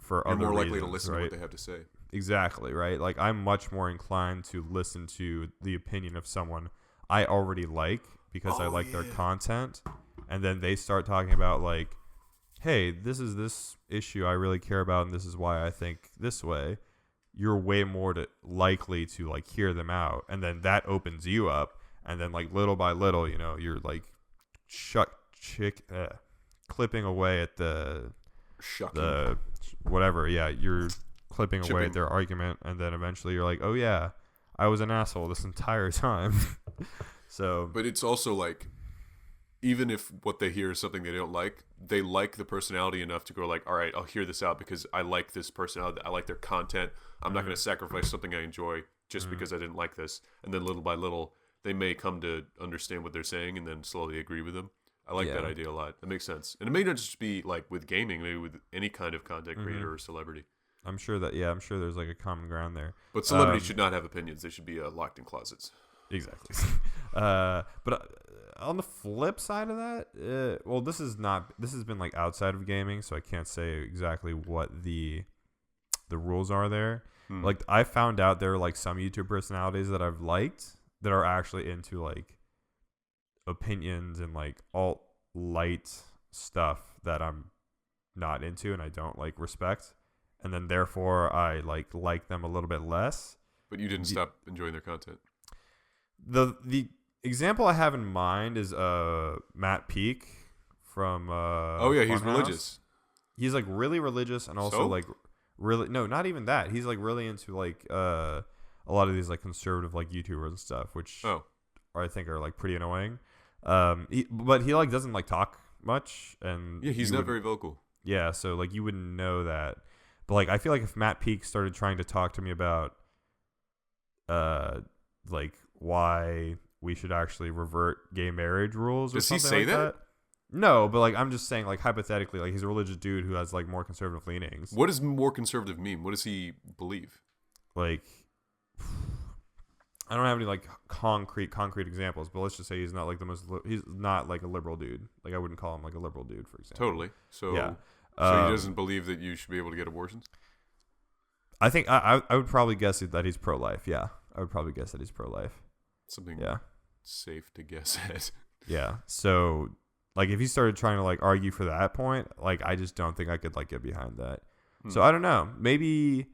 for You're other more reasons, likely to listen right? to what they have to say. Exactly, right? Like, I'm much more inclined to listen to the opinion of someone I already like because I like their content, and then they start talking about, like, hey, this is this issue I really care about, and this is why I think this way. You're way more likely to, like, hear them out, and then that opens you up, and then, like, little by little, you know, you're, like, clipping away at the whatever, yeah, you're clipping away at their argument, and then eventually you're like, oh yeah, I was an asshole this entire time. So, but it's also like, even if what they hear is something they don't like, they like the personality enough to go like, all right, I'll hear this out because I like this personality, I like their content. I'm not going to sacrifice something I enjoy just because I didn't like this. And then little by little, they may come to understand what they're saying and then slowly agree with them. I like that idea a lot. That makes sense. And it may not just be like with gaming, maybe with any kind of content creator or celebrity. I'm sure there's like a common ground there. But celebrities should not have opinions. They should be locked in closets. Exactly. But on the flip side of that, well, this has been like outside of gaming, so I can't say exactly what the rules are there. Like, I found out there are like some YouTube personalities that I've liked that are actually into like opinions and like alt-light stuff that I'm not into and I don't like respect. And then therefore I like them a little bit less. But you didn't stop enjoying their content. The example I have in mind is Matt Peak from he's religious. He's like really religious and also like really not even that. He's like really into like a lot of these like conservative like YouTubers and stuff, which I think are like pretty annoying. But he like doesn't like talk much, and he's not very vocal. Yeah, so like you wouldn't know that. But like I feel like if Matt Peak started trying to talk to me about like why we should actually revert gay marriage rules or Does something he say like that? No, but like I'm just saying, like, hypothetically, like he's a religious dude who has like more conservative leanings. What does more conservative mean? What does he believe? Like, I don't have any like concrete examples, but let's just say he's not like he's not like a liberal dude. Like, I wouldn't call him like a liberal dude, for example. Totally. So yeah. So he doesn't believe that you should be able to get abortions? I think I would probably guess that he's pro-life. Yeah, I would probably guess that he's pro-life. Something safe to guess at. Yeah. So like if he started trying to like argue for that point, like I just don't think I could like get behind that. So I don't know. Maybe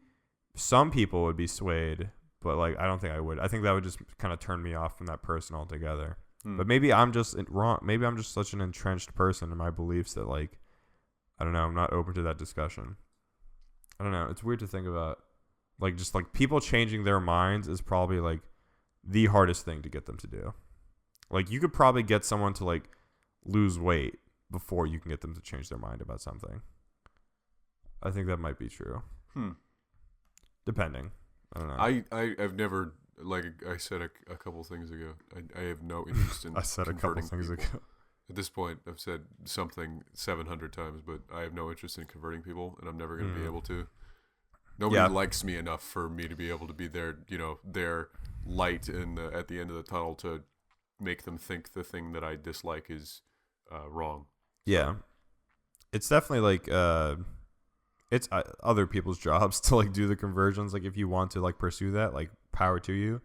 some people would be swayed, but like I don't think I would. I think that would just kind of turn me off from that person altogether. But maybe I'm just wrong. Maybe I'm just such an entrenched person in my beliefs that like I don't know. I'm not open to that discussion. I don't know. It's weird to think about. Like just like people changing their minds is probably like the hardest thing to get them to do. Like you could probably get someone to like lose weight before you can get them to change their mind about something. I think that might be true. Depending. I don't know. I've never, like I said a couple things ago, I have no interest in I said a couple things people. ago. At this point, I've said something 700 times, but I have no interest in converting people, and I'm never going to be able to. Nobody likes me enough for me to be able to be their light at the end of the tunnel to make them think the thing that I dislike is wrong. Yeah. It's definitely like it's other people's jobs to like do the conversions. Like if you want to like pursue that, like power to you.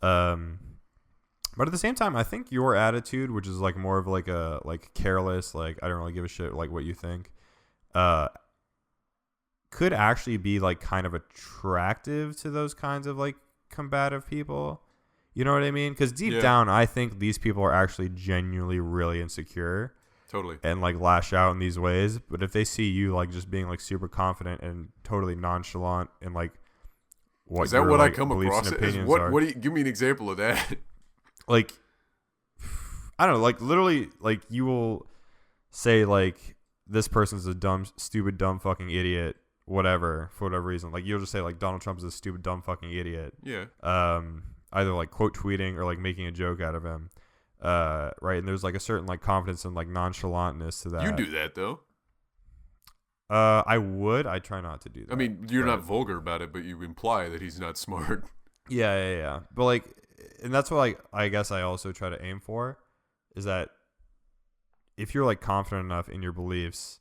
But at the same time, I think your attitude, which is like more of like a like careless, like I don't really give a shit like what you think, could actually be like kind of attractive to those kinds of like combative people. You know what I mean? Because deep down, I think these people are actually genuinely really insecure. Totally. And like lash out in these ways. But if they see you like just being like super confident and totally nonchalant and like what is that your, what like, I come across as? What do you give me an example of that? Like I don't know, like literally like you will say like this person's a dumb, stupid, dumb fucking idiot, whatever, for whatever reason. Like you'll just say like Donald Trump is a stupid, dumb fucking idiot. Yeah. Either like quote tweeting or like making a joke out of him. Right, and there's like a certain like confidence and like nonchalantness to that. You do that though. I try not to do that. I mean, you're not vulgar about it, but you imply that he's not smart. Yeah. But like, and that's what like I guess I also try to aim for, is that if you're like confident enough in your beliefs,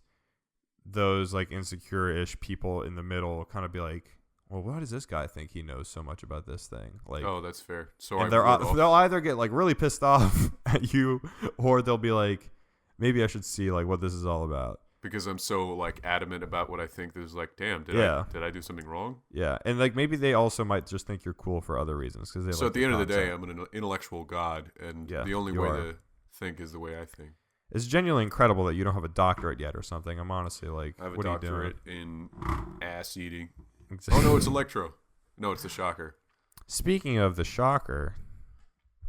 those like insecure-ish people in the middle kind of be like, well, why does this guy think he knows so much about this thing? Like, Oh, that's fair. So and I wrote they'll off either get like really pissed off at you, or they'll be like, maybe I should see like what this is all about. because I'm so like adamant about what I think. There's like, damn, Yeah. did I do something wrong? Yeah, and like maybe they also might just think you're cool for other reasons because they. So like at the end of the day, concept. I'm an intellectual god, and Yeah, the only you way are. to think is the way I think. It's genuinely incredible that you don't have a doctorate yet or something. I'm honestly like, I have a what doctorate are you in ass eating. doing? Oh no, it's electro. No, it's the shocker. Speaking of the shocker,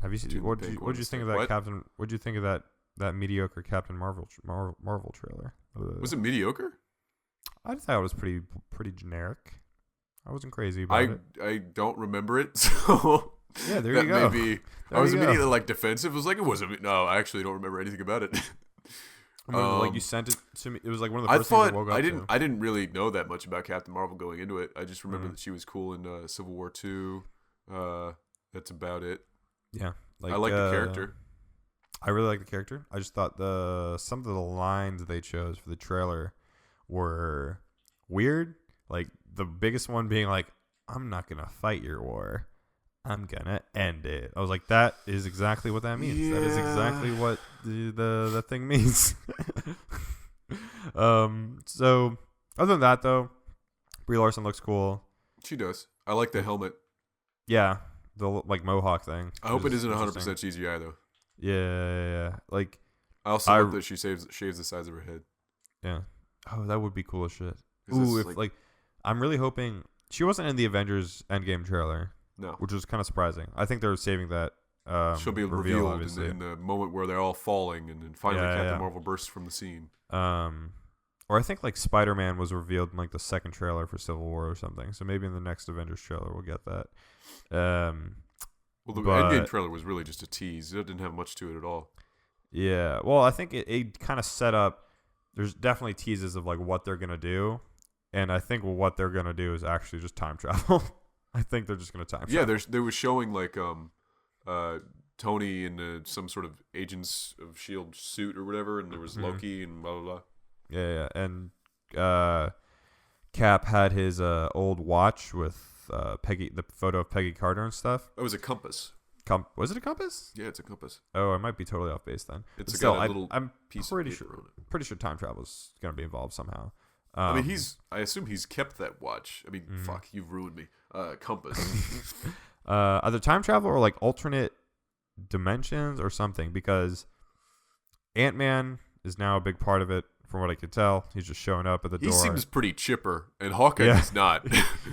have you seen Dude, what? the big What'd you ones. think of that What? Captain? What'd you think of that mediocre Captain Marvel trailer? Was it mediocre? I thought it was pretty generic. I wasn't crazy about it. I don't remember it, so Yeah, there that you go. may be. There I was you go. immediately like defensive. It was like it wasn't. No, I actually don't remember anything about it. Like you sent it to me. It was like one of the I first things I thought woke up to. I didn't really know that much about Captain Marvel going into it. I just remember Mhm. that she was cool in Civil War II. That's about it. Yeah, I like the character. I really like the character. I just thought some of the lines they chose for the trailer were weird. Like the biggest one being like, "I'm not gonna fight your war. I'm gonna end it." I was like, that is exactly what that means. That is exactly Yeah. what the thing means. So other than that though, Brie Larson looks cool. She does. I like the helmet. Yeah, the like mohawk thing. I hope it is isn't 100% interesting. CGI though. Yeah. Like, I also I- hope that she shaves the sides of her head. yeah. Oh, that would be cool as shit. 'Cause Ooh, that's, if like, I'm really hoping she wasn't in the Avengers Endgame trailer, no, which was kind of surprising. I think they're saving that. she'll be reveal, revealed obviously. in the moment where they're all falling, and then finally Yeah, Captain yeah. Marvel bursts from the scene. Or I think like Spider-Man was revealed in like the second trailer for Civil War or something. So maybe in the next Avengers trailer we'll get that. Well, the but- Endgame trailer was really just a tease. It didn't have much to it at all. Yeah. Well, I think it kind of set up. There's definitely teases of like what they're gonna do, and I think what they're gonna do is actually just time travel. I think they're just gonna time Yeah, travel. they was showing like Tony in some sort of Agents of S.H.I.E.L.D. suit or whatever, and there was Mhm. Loki and blah, blah, blah. Yeah. And Cap had his old watch with the photo of Peggy Carter and stuff. That was a compass. Was it a compass? Yeah, it's a compass. Oh, I might be totally off base then. It's But got still, a little I'm piece pretty of sure. paper on it. Pretty sure time travel is gonna be involved somehow. I mean, I assume he's kept that watch. I mean, Mhm. fuck, you've ruined me. Compass. Either time travel or like alternate dimensions or something, because Ant-Man is now a big part of it. From what I could tell, he's just showing up at the He door. seems pretty chipper, and Hawkeye Yeah. is not.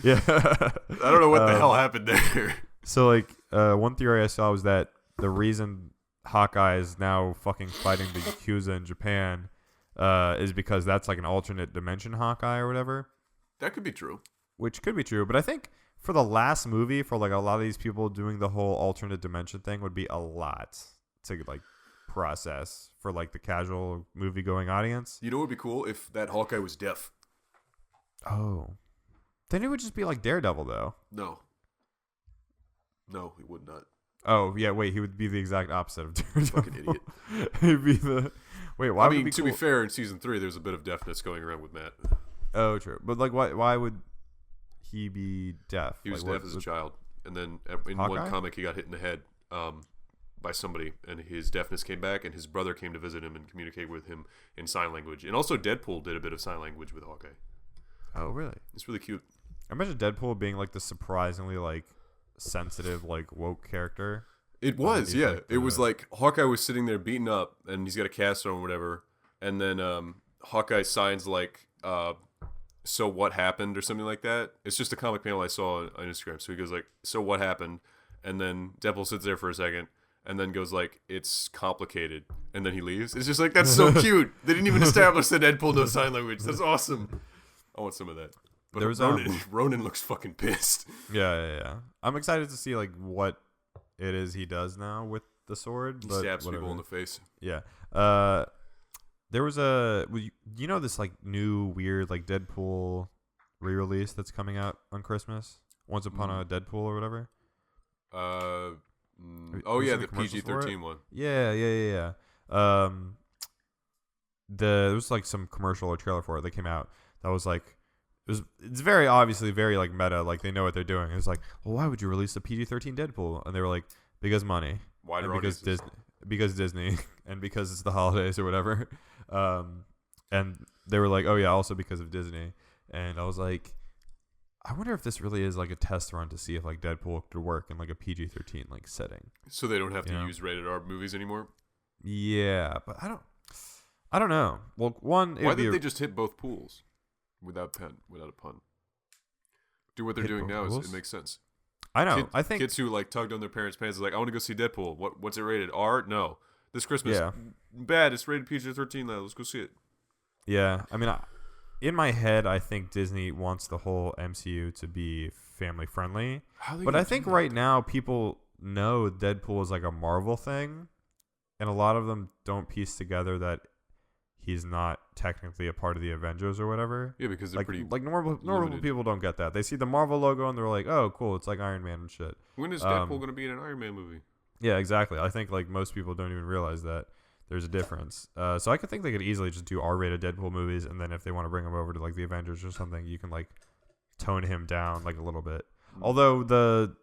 Yeah. I don't know what the hell happened there. So like, one theory I saw was that the reason Hawkeye is now fucking fighting the Yakuza in Japan is because that's like an alternate dimension Hawkeye or whatever, That could be true. which could be true. But I think for the last movie, for like a lot of these people doing the whole alternate dimension thing would be a lot to like process for like the casual movie going audience. You know what would be cool if that Hawkeye was deaf? Oh, then it would just be like Daredevil though. No. No, he would not. Oh yeah, wait, he would be the exact opposite of Daredevil. Fucking idiot. He'd be the wait. Why I would it mean, be to cool? be fair, in season 3, there's a bit of deafness going around with Matt. Oh, true. But like, why would he be deaf? He was Like, deaf as a child, and then in Hawkeye? one comic, he got hit in the head by somebody, and his deafness came back, and his brother came to visit him and communicate with him in sign language. And also, Deadpool did a bit of sign language with Hawkeye. Oh, really? It's really cute. I imagine Deadpool being like the surprisingly like sensitive, like woke character. It was, he's yeah. like It was like Hawkeye was sitting there beaten up, and he's got a cast on or whatever, and then Hawkeye signs like, so what happened or something like that. It's just a comic panel I saw on Instagram. So he goes like, so what happened? And then Deadpool sits there for a second, and then goes like, it's complicated, and then he leaves. It's just like, that's so cute. They didn't even establish that Deadpool knows sign language. That's awesome. I want some of that. But There was, Ronan looks fucking pissed. Yeah. I'm excited to see like what it is he does now with the sword. He but stabs whatever. people in the face. Yeah. There was you know this like new weird like Deadpool re-release that's coming out on Christmas. Once Upon a Deadpool or whatever. Oh you yeah, seen the the commercials for PG-13 one. Yeah. There was like some commercial or trailer for it that came out that was like it's very obviously very like meta, like they know what they're doing. It's like, well, why would you release a PG-13 Deadpool? And they were like, because money, Wider and because audiences. because Disney, and because it's the holidays or whatever. And they were like, oh yeah, also because of Disney. And I was like, I wonder if this really is like a test run to see if like Deadpool could work in like a PG-13 like setting. So they don't have to use rated R movies anymore? Yeah, but I don't know. Well, one, Why didn't they just hit both pools without a pun? Do what they're doing now. It makes sense. I know. I think kids who like tugged on their parents' pants are like, I want to go see Deadpool. What's it rated? R? No. This Christmas. Yeah. Bad. It's rated PG-13 now. Let's go see it. Yeah. I mean, in my head, I think Disney wants the whole MCU to be family friendly. But I think right now people know Deadpool is like a Marvel thing, and a lot of them don't piece together that he's not technically a part of the Avengers or whatever. Yeah, because they're like, pretty like normal people don't get that. They see the Marvel logo and they're like, oh, cool, it's like Iron Man and shit. When is Deadpool going to be in an Iron Man movie? Yeah, exactly. I think like most people don't even realize that there's a difference. So I could think they could easily just do R-rated Deadpool movies, and then if they want to bring him over to like the Avengers or something, you can like tone him down like a little bit. Although the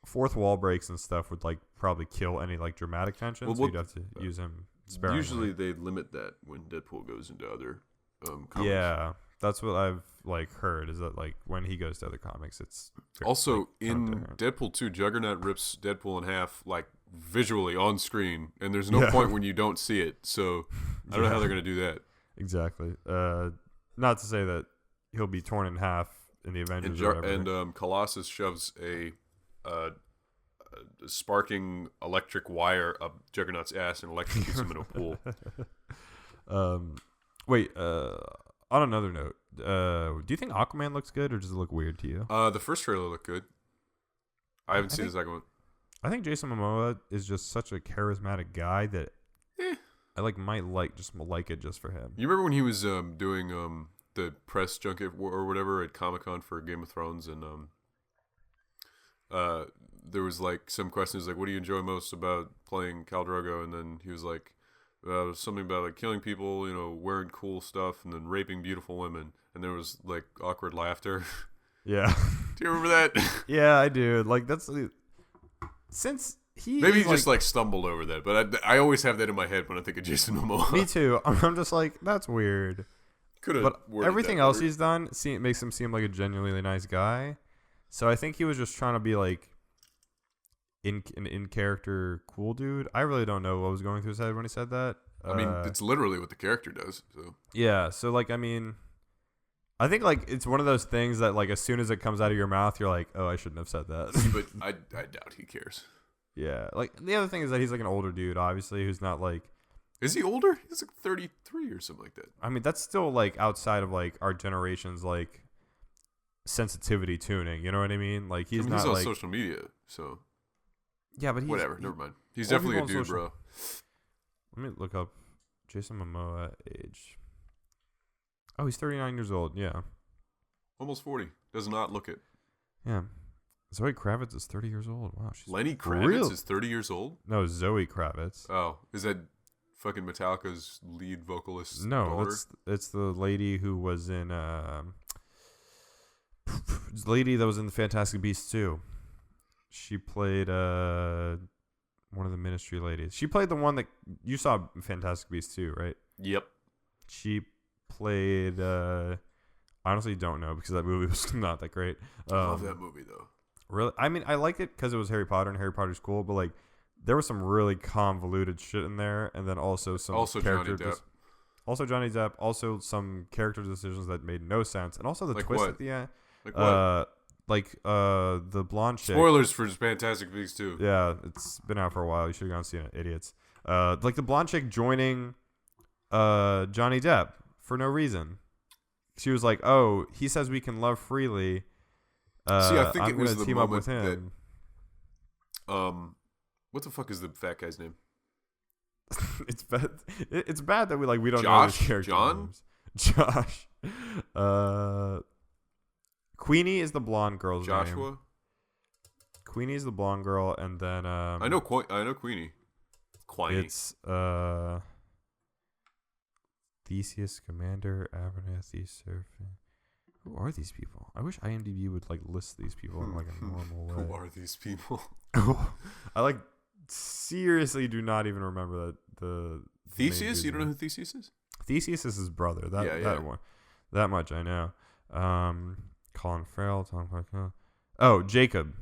fourth wall breaks and stuff would like probably kill any like dramatic tension, so you'd have to use him sparingly. Usually they limit that when Deadpool goes into other comics. Yeah, that's what I've like heard, is that like when he goes to other comics, it's also like, in Deadpool 2, Juggernaut rips Deadpool in half like visually on screen, and there's no point when you don't see it. So I don't know how they're gonna do that. Exactly. Not to say that he'll be torn in half in the Avengers or whatever. And Colossus shoves a sparking electric wire up Juggernaut's ass and electrocutes him in a pool. Wait. On another note, do you think Aquaman looks good, or does it look weird to you? The first trailer looked good. I haven't seen the second one. I think Jason Momoa is just such a charismatic guy that I might like it just for him. You remember when he was doing the press junket or whatever at Comic-Con for Game of Thrones, and there was like some questions like, what do you enjoy most about playing Khal Drogo? And then he was like, something about like killing people, wearing cool stuff, and then raping beautiful women. And there was like awkward laughter. Yeah. Do you remember that? Yeah, I do. Like that's since he maybe he just like stumbled over that, but I always have that in my head when I think of Jason Momoa. Me too. I'm just like, that's weird. But everything else he's done makes him seem like a genuinely nice guy. So I think he was just trying to be like in character cool dude. I really don't know what was going through his head when he said that. I mean, it's literally what the character does. So yeah. So like, I mean, I think like it's one of those things that like as soon as it comes out of your mouth, you're like, oh, I shouldn't have said that. But I doubt he cares. Yeah. Like the other thing is that he's like an older dude, obviously, who's not like. Is he older? He's like 33 or something like that. I mean, that's still like outside of like our generation's like sensitivity tuning. You know what I mean? Like he's not on like social media, so. Yeah, but whatever. Never mind. He's definitely a dude, bro. Let me look up Jason Momoa age. Oh, he's 39 years old. Yeah, almost 40. Does not look it. Yeah, Zoe Kravitz is 30 years old. Wow, she's Lenny Kravitz is 30 years old. No, Zoe Kravitz. Oh, is that fucking Metallica's lead vocalist? No, daughter? it's the lady who was in lady that was in the Fantastic Beasts 2. She played one of the Ministry ladies. She played the one that you saw in Fantastic Beasts 2, right? Yep. She played honestly don't know because that movie was not that great. I love that movie though. Really? I mean, I liked it because it was Harry Potter and Harry Potter's cool, but like there was some really convoluted shit in there, and then also some Johnny Depp. Also Johnny Depp. Also some character decisions that made no sense, and also the like twist what? at the end. Like what? The blonde chick. Spoilers for Fantastic Beasts 2. Yeah, it's been out for a while. You should have gone and seen it, idiots. Like the blonde chick joining Johnny Depp for no reason. She was like, "Oh, he says we can love freely." See, I think I'm it was gonna the team up with moment him. that what the fuck is the fat guy's name? It's bad. It's bad that we don't know Josh? these character John? names. Josh. Queenie is the blonde girl's Joshua? name. Queenie is the blonde girl, and then I know Queenie. Queenie. It's Theseus, Commander, Abernathy, Serpent. Who are these people? I wish IMDb would like list these people in like a normal way. Who are these people? I like seriously do not even remember the Theseus. You don't know who Theseus is? Theseus is his brother. That one. That much I know. Colin Farrell, Tom Parker. Oh, Jacob.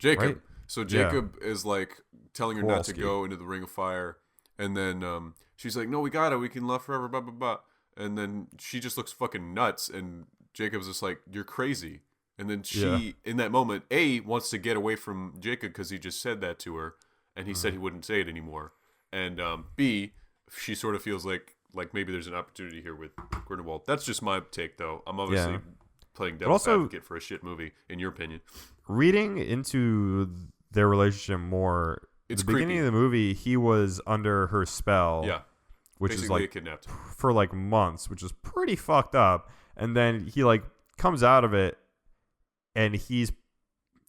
Right? So Jacob is like telling her not to go into the Ring of Fire, and then she's like, "No, we got it. We can love forever." Blah blah blah. And then she just looks fucking nuts, and Jacob's just like, "You're crazy." And then she, in that moment, wants to get away from Jacob because he just said that to her, and he said he wouldn't say it anymore. And B, she sort of feels like maybe there's an opportunity here with Grindelwald. That's just my take, though. I'm obviously playing devil's advocate for a shit movie, in your opinion. Reading into their relationship more, it's the beginning of the movie, he was under her spell. Yeah. Which basically is like kidnapped for like months, which is pretty fucked up. And then he like comes out of it, and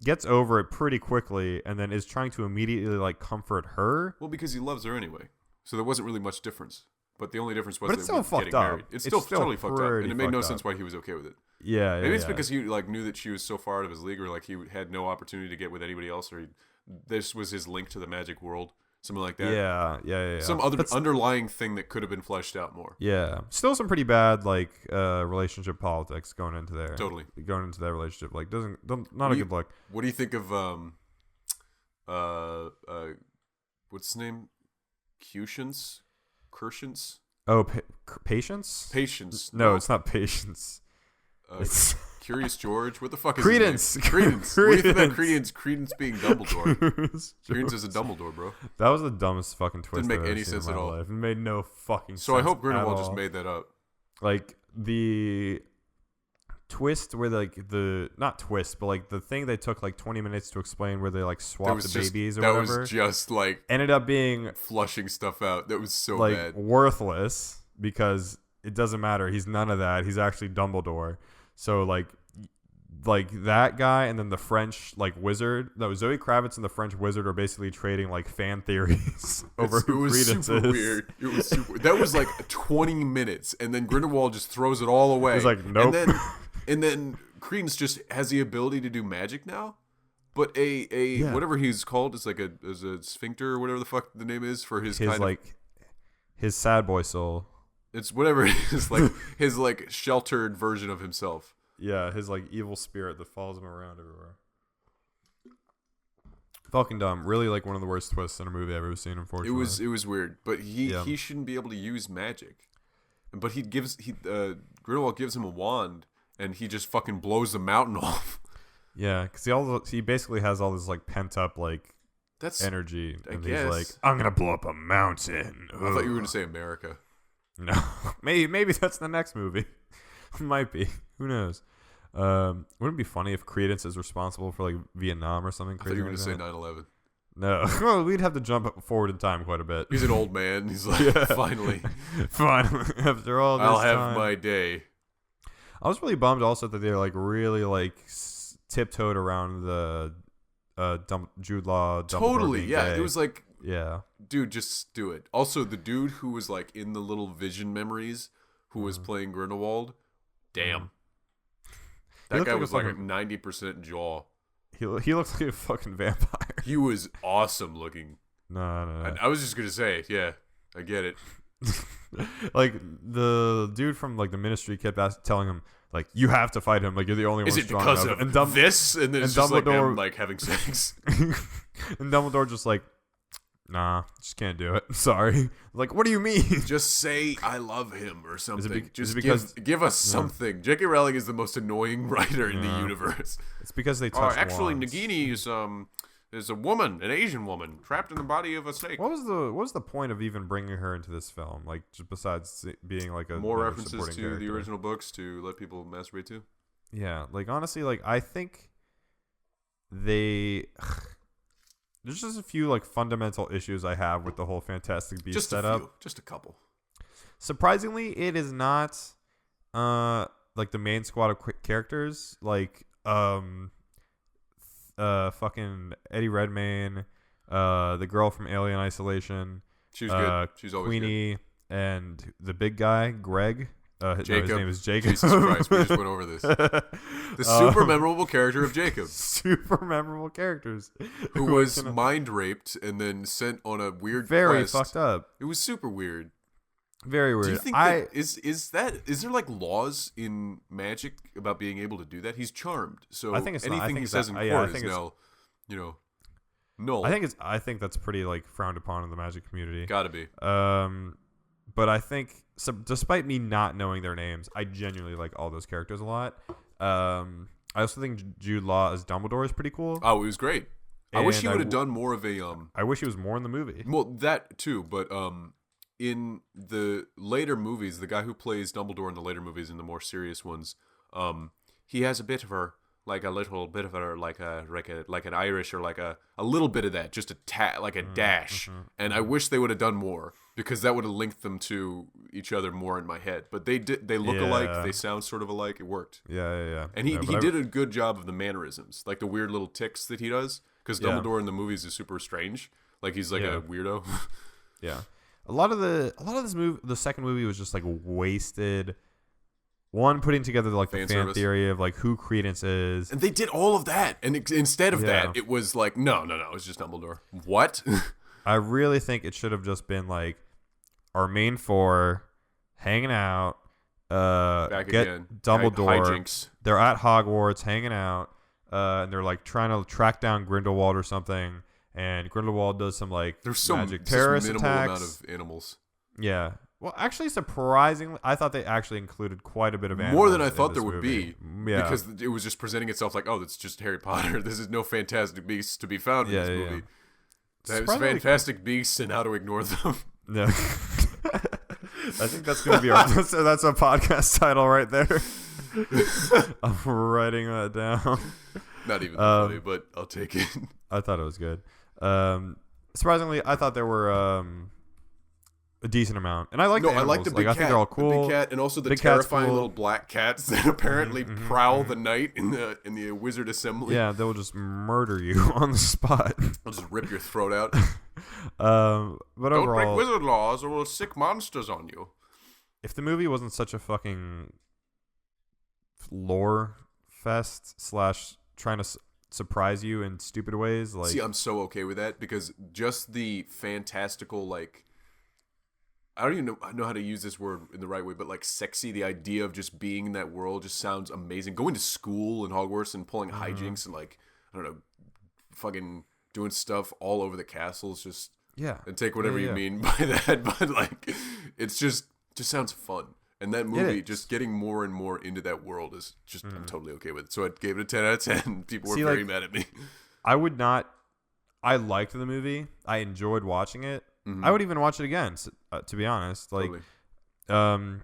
gets over it pretty quickly, and then is trying to immediately like comfort her. Well, because he loves her anyway, so there wasn't really much difference. But the only difference was it's still fucked up. Married. It's still totally fucked up, and it made no sense why he was okay with it. Yeah, maybe it's because he like knew that she was so far out of his league, or like he had no opportunity to get with anybody else, or this was his link to the magic world. Something like that. Yeah. Some other underlying thing that could have been fleshed out more. Yeah. Still some pretty bad like relationship politics going into there. Totally. Going into that relationship. Like not a good look. What do you think of what's his name? Cutience? Oh, Patience? Patience. No, it's not Patience. It's Curious George. What the fuck is Credence? His name? Credence. What do you think about Credence? Credence being Dumbledore. Credence is a Dumbledore, bro. That was the dumbest fucking twist. Didn't make any sense at all. Life. It made no fucking sense. So I hope Grindelwald just made that up. Like the twist where not twist, but like the thing they took like 20 minutes to explain where they like swapped the babies or whatever. That was just like ended up being flushing stuff out. That was so like bad. Worthless because it doesn't matter. He's none of that. He's actually Dumbledore. So like that guy and then the French like wizard. No, Zoe Kravitz and the French wizard are basically trading like fan theories over who Credence is. It was super weird. It was super. That was like 20 minutes, and then Grindelwald just throws it all away. He's like, nope. And then Credence just has the ability to do magic now. But whatever he's called is like a sphincter or whatever the fuck the name is for his kind like his sad boy soul. It's whatever it is, like his like sheltered version of himself. Yeah, his like evil spirit that follows him around everywhere. Fucking dumb. Really like one of the worst twists in a movie I've ever seen, unfortunately. It was weird, but he shouldn't be able to use magic. But Grindelwald gives him a wand, and he just fucking blows the mountain off. Yeah, because he basically has all this like pent up like energy, and he's like, I'm gonna blow up a mountain. I thought you were gonna say America. No, maybe that's the next movie. Might be. Who knows? Wouldn't it be funny if Credence is responsible for like Vietnam or something crazy? I thought you were going to say 9/11. No, well, we'd have to jump forward in time quite a bit. He's an old man. He's like, finally, after all this I'll have time. my day. I was really bummed also that they like really like tiptoed around the Jude Law. Totally, yeah. It was like, yeah, dude, just do it. Also, the dude who was like in the little vision memories, who was playing Grindelwald, damn, that guy was like a 90% jaw. He looks like a fucking vampire. He was awesome looking. No. I was just gonna say, yeah, I get it. Like the dude from like the Ministry kept telling him like, you have to fight him. Like you're the only one strong enough. Is it because of this? And then it's just like them like having sex. And Dumbledore just like, nah, just can't do it. Sorry. Like, what do you mean? Just say I love him or something. Just because give us something. J.K. Rowling is the most annoying writer in the universe. It's because they touched actually, wands. Nagini is a woman, an Asian woman, trapped in the body of a snake. What was the point of even bringing her into this film? Like, just besides being like a more references to character. the original books to let people masturbate to. Yeah, like honestly, like I think there's just a few like fundamental issues I have with the whole Fantastic Beasts setup. Just a couple. Surprisingly, it is not like the main squad of characters like fucking Eddie Redmayne, the girl from Alien Isolation. She was good. She's always Queenie good. And the big guy, Greg. Jacob. No, his name is Jacob. Jesus Christ, we just went over this. The super memorable character of Jacob. Super memorable characters. Who was mind raped and then sent on a weird very quest. fucked up. It was super weird. Very weird. Do you think that is there like laws in magic about being able to do that? He's charmed, so I think it's anything he says in court is now, null. I think that's pretty like frowned upon in the magic community. Gotta be. But I think despite me not knowing their names, I genuinely like all those characters a lot. I also think Jude Law as Dumbledore is pretty cool. Oh, it was great. I wish he would have done more of a. I wish he was more in the movie. Well, that too, but in the later movies, the guy who plays Dumbledore in the later movies, in the more serious ones, he has a bit of her. Like a little bit of a like an Irish or like a little bit of that, just a dash. And I wish they would have done more because that would have linked them to each other more in my head. But they look alike, they sound sort of alike. It worked. Yeah. And he did a good job of the mannerisms, like the weird little ticks that he does. Because Dumbledore in the movies is super strange, like he's like a weirdo. Yeah, a lot of this movie, the second movie was just like wasted. One, putting together like the fan theory of like who Credence is, and they did all of that, and instead of that, it was like no, it's just Dumbledore. What? I really think it should have just been like our main four hanging out, Back get again. Dumbledore. Hijinks. They're at Hogwarts hanging out, and they're like trying to track down Grindelwald or something, and Grindelwald does some like magic terrorist minimal attacks. Amount of animals. Yeah. Well, actually, surprisingly, I thought they actually included quite a bit of animals. More than I thought there would movie. be. Yeah. Because it was just presenting itself like, oh, it's just Harry Potter. This is no Fantastic Beasts to be found in this movie. There's Fantastic Beasts and how to ignore them. No. I think that's going to be that's a podcast title right there. I'm writing that down. Not even funny, but I'll take it. I thought it was good. Surprisingly, I thought there were... a decent amount, and I like. I like the big cat. I think they're all cool. The big cat, and also the terrifying little black cats that apparently prowl the night in the wizard assembly. Yeah, they'll just murder you on the spot. They'll just rip your throat out. But don't overall, break wizard laws, or we'll sick monsters on you. If the movie wasn't such a fucking lore fest / trying to surprise you in stupid ways, like see, I'm so okay with that because just the fantastical like. I don't even know how to use this word in the right way, but like sexy, the idea of just being in that world just sounds amazing. Going to school in Hogwarts and pulling hijinks and like, I don't know, fucking doing stuff all over the castle is just, and take whatever you mean by that. But like, it's just sounds fun. And that movie, just getting more and more into that world is just, I'm totally okay with it. So I gave it a 10 out of 10. People were very mad at me. I liked the movie. I enjoyed watching it. I would even watch it again, to be honest. Like, totally.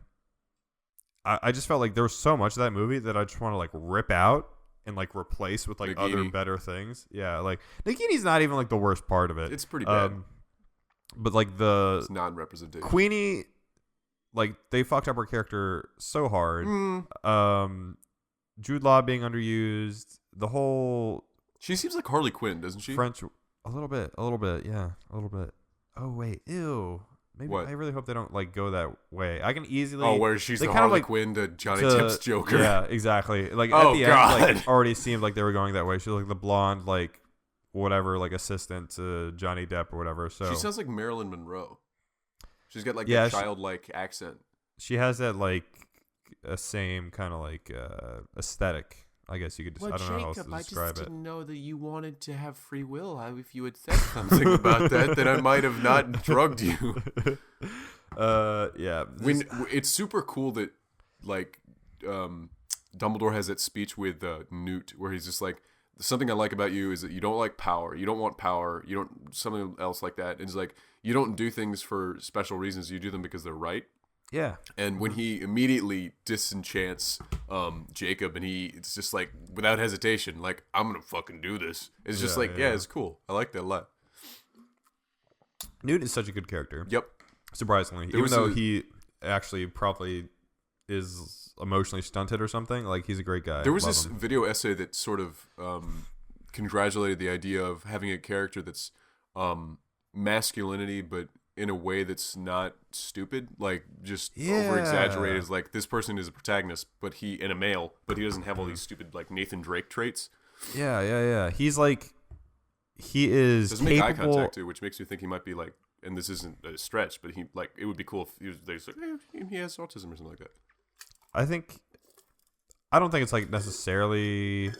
I just felt like there was so much of that movie that I just want to like rip out and like replace with like Nagini. other better things. Yeah, like Nagini's not even like the worst part of it. It's pretty bad. But like it's non-representation. Queenie, like they fucked up her character so hard. Jude Law being underused. The whole. She seems like Harley Quinn, doesn't she? French, a little bit, yeah, a little bit. Oh wait, ew. Maybe what? I really hope they don't like go that way. I can easily. Oh, where she's the Harley Quinn to Johnny Depp's Joker. Yeah, exactly. Like at the end, like already seemed like they were going that way. She was like the blonde, like whatever, like assistant to Johnny Depp or whatever. So she sounds like Marilyn Monroe. She's got like a childlike accent. She has that like a same kind of like aesthetic. I guess you could just, I don't know how else to describe it. I just didn't know that you wanted to have free will. If you had said something about that, then I might have not drugged you. Yeah. It's super cool that, like, Dumbledore has that speech with Newt where he's just like, something I like about you is that you don't like power. You don't want power. You don't, something else like that. And it's like, you don't do things for special reasons. You do them because they're right. Yeah. And when he immediately disenchants Jacob and it's just like, without hesitation, like, I'm going to fucking do this. It's just it's cool. I like that a lot. Newt is such a good character. Yep. Surprisingly. Even though he actually probably is emotionally stunted or something, like, he's a great guy. There was this video essay that sort of congratulated the idea of having a character that's masculinity, but in a way that's not stupid, like just Yeah. over exaggerated. Is like this person is a protagonist, but he and a male, but he doesn't have all these stupid like Nathan Drake traits. Yeah. He's like, he is Doesn't make eye capable. contact too, which makes you think he might be like. And this isn't a stretch, but he like it would be cool if he was like, he has autism or something like that. I don't think it's like necessarily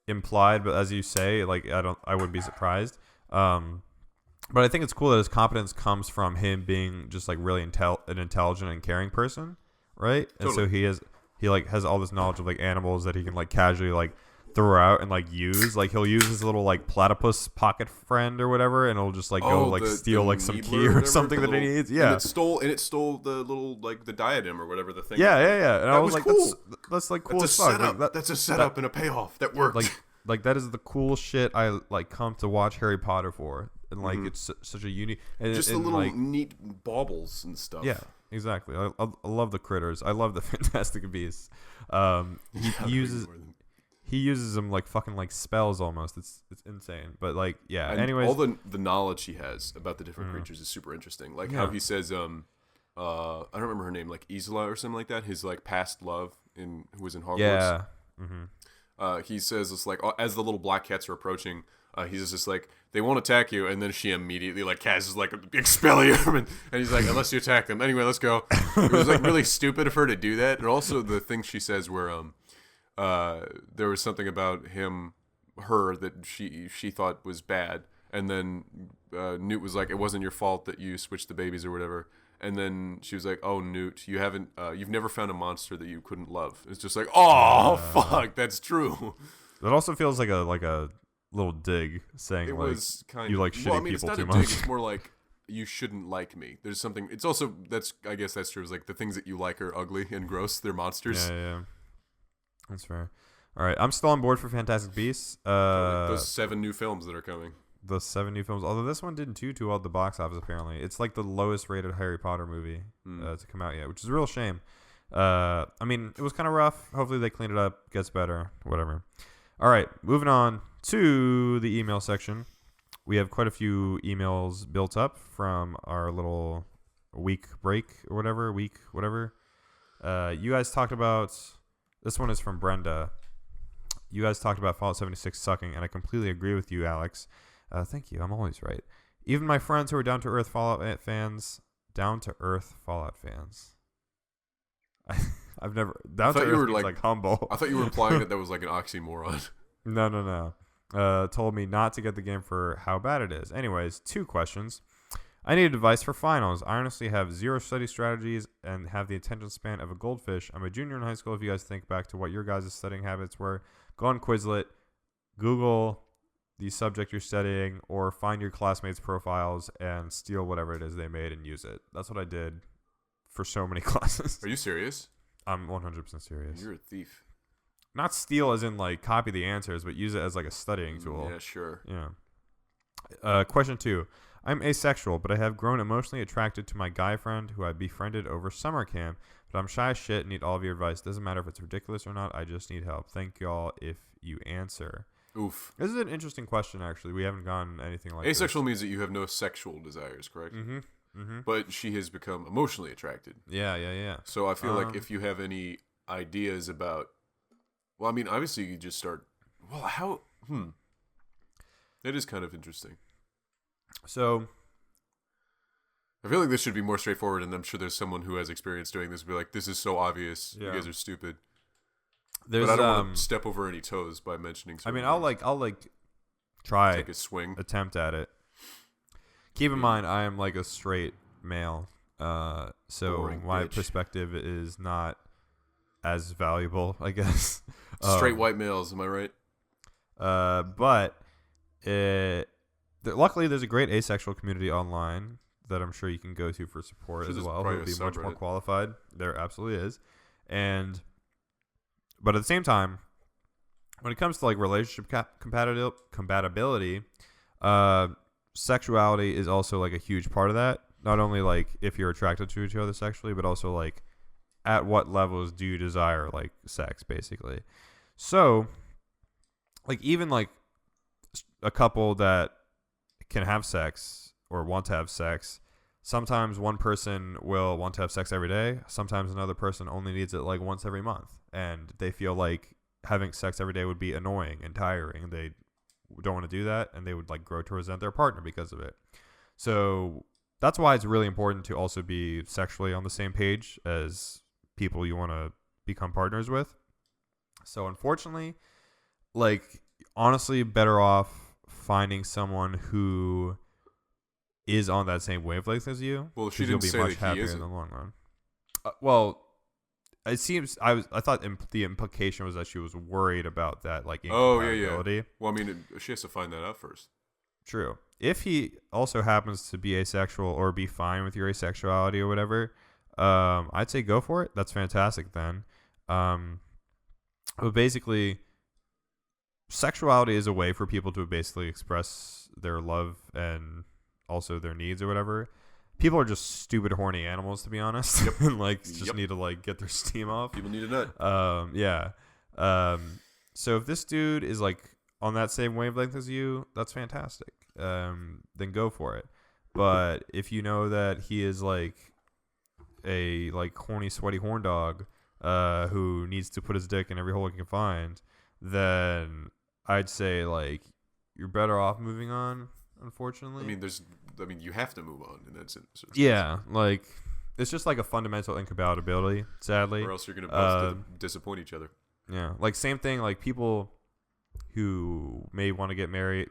implied, but as you say, like I wouldn't be surprised. But I think it's cool that his competence comes from him being just like really an intelligent and caring person, right? Totally. And so he like has all this knowledge of like animals that he can like casually like throw out and like use. Like he'll use his little like platypus pocket friend or whatever, and he'll just like go like steal like some key or something that he needs. Yeah, and it stole the little like the diadem or whatever the thing. Yeah. And that I was like, cool. That's like cool That's as a fuck. setup. Like, that's a setup and a payoff that worked. Like that is the cool shit I like come to watch Harry Potter for, and like it's such a unique and just the little like, neat baubles and stuff. Yeah, exactly. I love the critters. I love the Fantastic Beasts. He uses them like fucking like spells almost. It's insane. But like yeah. And anyways, all the knowledge he has about the different creatures is super interesting. Like how he says I don't remember her name, like Isla or something like that. His like past love who was in Hogwarts. Yeah. He says it's like as the little black cats are approaching, he's just like they won't attack you, and then she immediately like casts like Expelliarm, and he's like unless you attack them. Anyway, let's go. It was like really stupid of her to do that, and also the thing she says where there was something about her that she thought was bad, and then Newt was like it wasn't your fault that you switched the babies or whatever. And then she was like, "Oh, Newt, you've never found a monster that you couldn't love." It's just like, "Oh, fuck, that's true." That also feels like a little dig saying It like was kind you of like shitting people it's too not a much. dig, it's more like you shouldn't like me. There's something. It's also I guess that's true. It's like the things that you like are ugly and gross. They're monsters. Yeah. That's fair. All right, I'm still on board for Fantastic Beasts. Those 7 new films that are coming. The 7 new films, although this one didn't do too well at the box office. Apparently, it's like the lowest rated Harry Potter movie to come out yet, which is a real shame. I mean, it was kind of rough. Hopefully, they clean it up, gets better, whatever. All right, moving on to the email section. We have quite a few emails built up from our little week break or whatever. You guys talked about. This one is from Brenda. You guys talked about Fallout 76 sucking, and I completely agree with you, Alex. Thank you. I'm always right. Even my friends who are down-to-earth Fallout fans. I've never... Down-to-earth means like humble. I thought you were implying that was like an oxymoron. No. Told me not to get the game for how bad it is. Anyways, 2 questions. I need advice for finals. I honestly have 0 study strategies and have the attention span of a goldfish. I'm a junior in high school. If you guys think back to what your guys' studying habits were, go on Quizlet, Google the subject you're studying, or find your classmates' profiles and steal whatever it is they made and use it. That's what I did for so many classes. Are you serious? I'm 100% serious. You're a thief. Not steal as in like copy the answers, but use it as like a studying tool. Yeah, sure. Yeah. Question 2. I'm asexual, but I have grown emotionally attracted to my guy friend who I befriended over summer camp, but I'm shy as shit and need all of your advice. Doesn't matter if it's ridiculous or not. I just need help. Thank y'all if you answer. Oof. This is an interesting question, actually. We haven't gotten anything like asexual means that you have no sexual desires, correct? Mm-hmm. But she has become emotionally attracted. Yeah. So I feel like if you have any ideas about... Well, I mean, obviously you just start... Well, how... That is kind of interesting. So... I feel like this should be more straightforward, and I'm sure there's someone who has experience doing this. Be like, this is so obvious. Yeah. You guys are stupid. But I don't want to step over any toes by mentioning. I mean, I'll try take a swing, attempt at it. Keep in mind, I am like a straight male, so boring my bitch. Perspective is not as valuable, I guess. Straight white males, am I right? But luckily, there's a great asexual community online that I'm sure you can go to for support as well. Who would be much more qualified. There absolutely is, but at the same time, when it comes to like relationship compatibility, sexuality is also like a huge part of that. Not only like if you're attracted to each other sexually, but also like at what levels do you desire like sex, basically. So, like even like a couple that can have sex or want to have sex sometimes one person will want to have sex every day. Sometimes another person only needs it like once every month, and they feel like having sex every day would be annoying and tiring, and they don't want to do that, and they would like grow to resent their partner because of it. So that's why it's really important to also be sexually on the same page as people you want to become partners with. So unfortunately, like honestly, better off finding someone who is on that same wavelength as you. Well, she you'll didn't be say much that he happier in isn't. the long run. Well, it seems I thought the implication was that she was worried about that like Oh, incompatibility. yeah. Well, I mean, she has to find that out first. True. If he also happens to be asexual or be fine with your asexuality or whatever, I'd say go for it. That's fantastic then. But basically, sexuality is a way for people to basically express their love and also their needs or whatever. People are just stupid, horny animals, to be honest. Yep. And like just need to like get their steam off. People need a nut. Yeah. So if this dude is like on that same wavelength as you, that's fantastic. Then go for it. But if you know that he is like a like horny, sweaty horn dog, who needs to put his dick in every hole he can find, then I'd say like you're better off moving on. Unfortunately, I mean, you have to move on in that sense. Yeah, like it's just like a fundamental incompatibility, sadly. Or else you're gonna both disappoint each other. Yeah, like same thing. Like people who may want to get married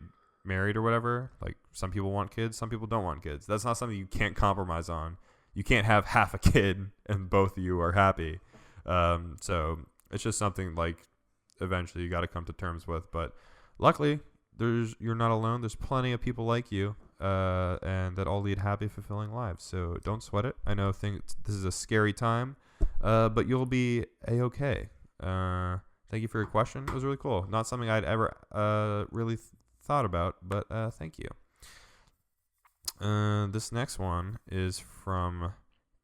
or whatever. Like some people want kids, some people don't want kids. That's not something you can't compromise on. You can't have half a kid and both of you are happy. So it's just something like eventually you got to come to terms with. But luckily, you're not alone. There's plenty of people like you, and that all lead happy, fulfilling lives. So don't sweat it. I know this is a scary time, but you'll be a-okay. Thank you for your question. It was really cool. Not something I'd ever really thought about, but thank you. This next one is from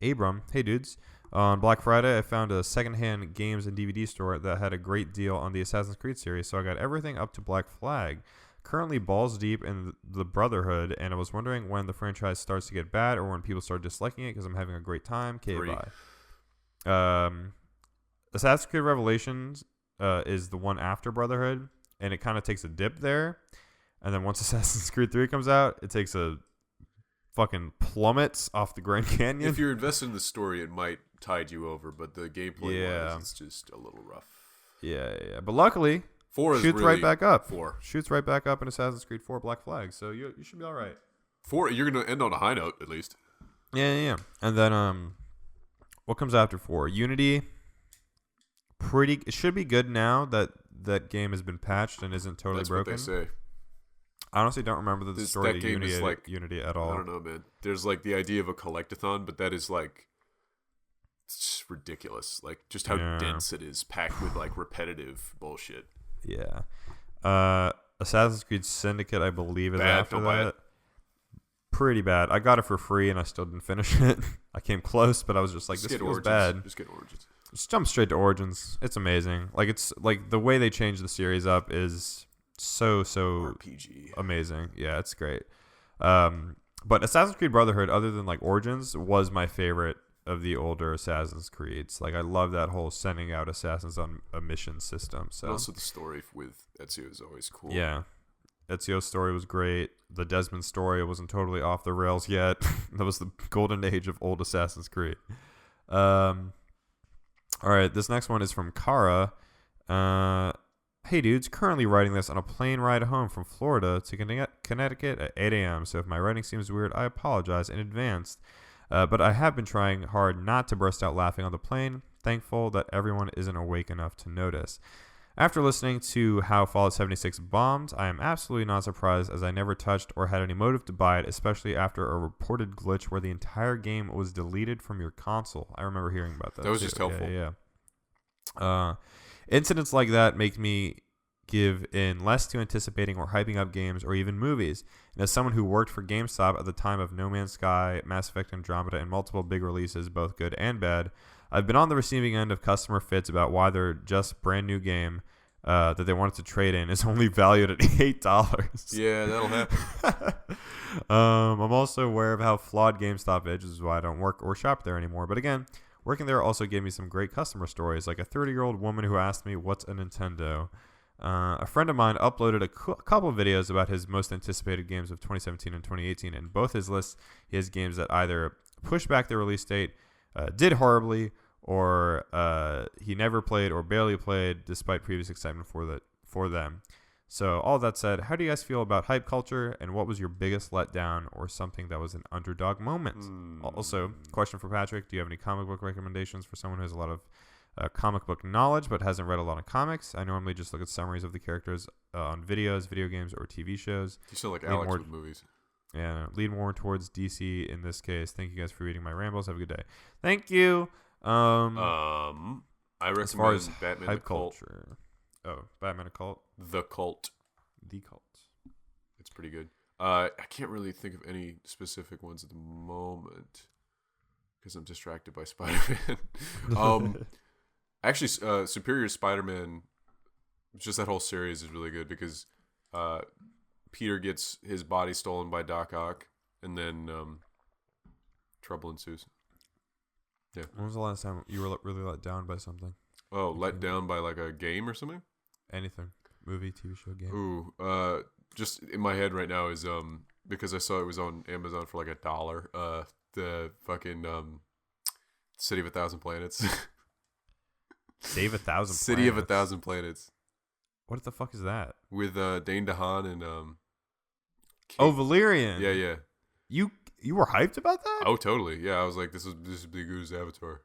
Abram. Hey, dudes. On Black Friday, I found a secondhand games and DVD store that had a great deal on the Assassin's Creed series, so I got everything up to Black Flag. Currently balls deep in the Brotherhood, and I was wondering when the franchise starts to get bad or when people start disliking it because I'm having a great time. Bye. Assassin's Creed Revelations is the one after Brotherhood, and it kind of takes a dip there. And then once Assassin's Creed 3 comes out, it takes a fucking plummets off the Grand Canyon. If you're invested in the story, it might tide you over, but the gameplay wise, it's just a little rough. Yeah. But luckily, 4 shoots right back up. 4 shoots right back up in Assassin's Creed 4 Black Flag, so you should be all right. 4, you're gonna end on a high note at least. Yeah. And then what comes after 4? Unity. It should be good now that game has been patched and isn't totally broken. That's what they say. I honestly don't remember the story of Unity at all. I don't know, man. There's like the idea of a collectathon, but that is like it's ridiculous. Like just how dense it is, packed with like repetitive bullshit. Yeah. Assassin's Creed Syndicate, I believe, is after that. Pretty bad. I got it for free and I still didn't finish it. I came close, but I was just like, this feels bad. Just get Origins. Just jump straight to Origins. It's amazing. Like it's like the way they changed the series up is so RPG amazing. Yeah, it's great. But Assassin's Creed Brotherhood, other than like Origins, was my favorite of the older Assassin's Creeds. Like I love that whole sending out assassins on a mission system. So and also the story with Ezio is always cool. Yeah, Ezio's story was great. The Desmond story wasn't totally off the rails yet. That was the golden age of old Assassin's Creed. All right, this next one is from Kara. Hey dudes, currently writing this on a plane ride home from Florida to Connecticut at 8 a.m. So if my writing seems weird, I apologize in advance. But I have been trying hard not to burst out laughing on the plane. Thankful that everyone isn't awake enough to notice. After listening to how Fallout 76 bombed, I am absolutely not surprised as I never touched or had any motive to buy it, especially after a reported glitch where the entire game was deleted from your console. I remember hearing about that. That was just helpful. Yeah. Incidents like that make me give in less to anticipating or hyping up games or even movies. And as someone who worked for GameStop at the time of No Man's Sky, Mass Effect Andromeda, and multiple big releases, both good and bad, I've been on the receiving end of customer fits about why they're just brand new game that they wanted to trade in is only valued at $8. Yeah, that'll happen. I'm also aware of how flawed GameStop is, which is why I don't work or shop there anymore. But again, working there also gave me some great customer stories, like a 30-year-old woman who asked me, "What's a Nintendo?" A friend of mine uploaded a couple of videos about his most anticipated games of 2017 and 2018. In both his lists, he has games that either pushed back their release date, did horribly, or he never played or barely played despite previous excitement for them. So all that said, how do you guys feel about hype culture, and what was your biggest letdown or something that was an underdog moment? Also, question for Patrick, do you have any comic book recommendations for someone who has a lot of comic book knowledge but hasn't read a lot of comics? I normally just look at summaries of the characters on videos, video games, or TV shows. You sound like Alex with movies. Yeah, lead more towards DC in this case. Thank you guys for reading my rambles. Have a good day. Thank you. I recommend as far as Batman hype the Cult. culture. Oh, Batman a Cult? The Cult. The Cult. It's pretty good. I can't really think of any specific ones at the moment because I'm distracted by Spider-Man. Actually, Superior Spider-Man, just that whole series is really good because Peter gets his body stolen by Doc Ock, and then trouble ensues. Yeah. When was the last time you were really let down by something? Oh, let down by like a game or something? Anything. Movie, TV show, game. Ooh, just in my head right now is because I saw it was on Amazon for like $1. The fucking City of 1,000 Planets. Save 1,000 City of 1,000 Planets. What the fuck is that? With Dane DeHaan and Oh, Valerian. Yeah. You were hyped about that? Oh, totally. Yeah, I was like, this would be good as Avatar.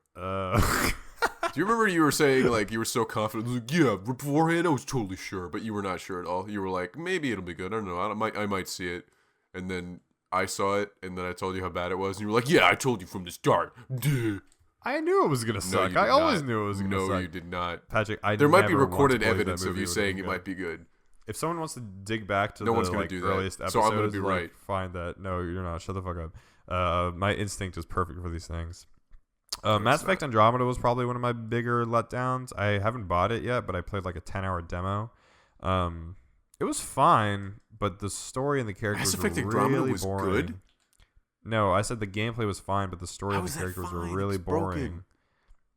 Do you remember you were saying like you were so confident? Like, yeah, beforehand I was totally sure, but you were not sure at all. You were like, maybe it'll be good. I don't know. I might see it, and then I saw it, and then I told you how bad it was, and you were like, yeah, I told you from the start. Duh. I knew it was gonna suck. I always knew it was gonna suck. No, you did not, Patrick. There might be recorded evidence of you saying it might be good. If someone wants to dig back to no the one's gonna do earliest that. episodes, So I'm gonna be right. Find that. No, you're not. Shut the fuck up. My instinct is perfect for these things. Mass Effect Andromeda was probably one of my bigger letdowns. I haven't bought it yet, but I played like a 10-hour demo. It was fine, but the story and the characters were really boring. Good? No, I said the gameplay was fine, but the story and the characters were really boring.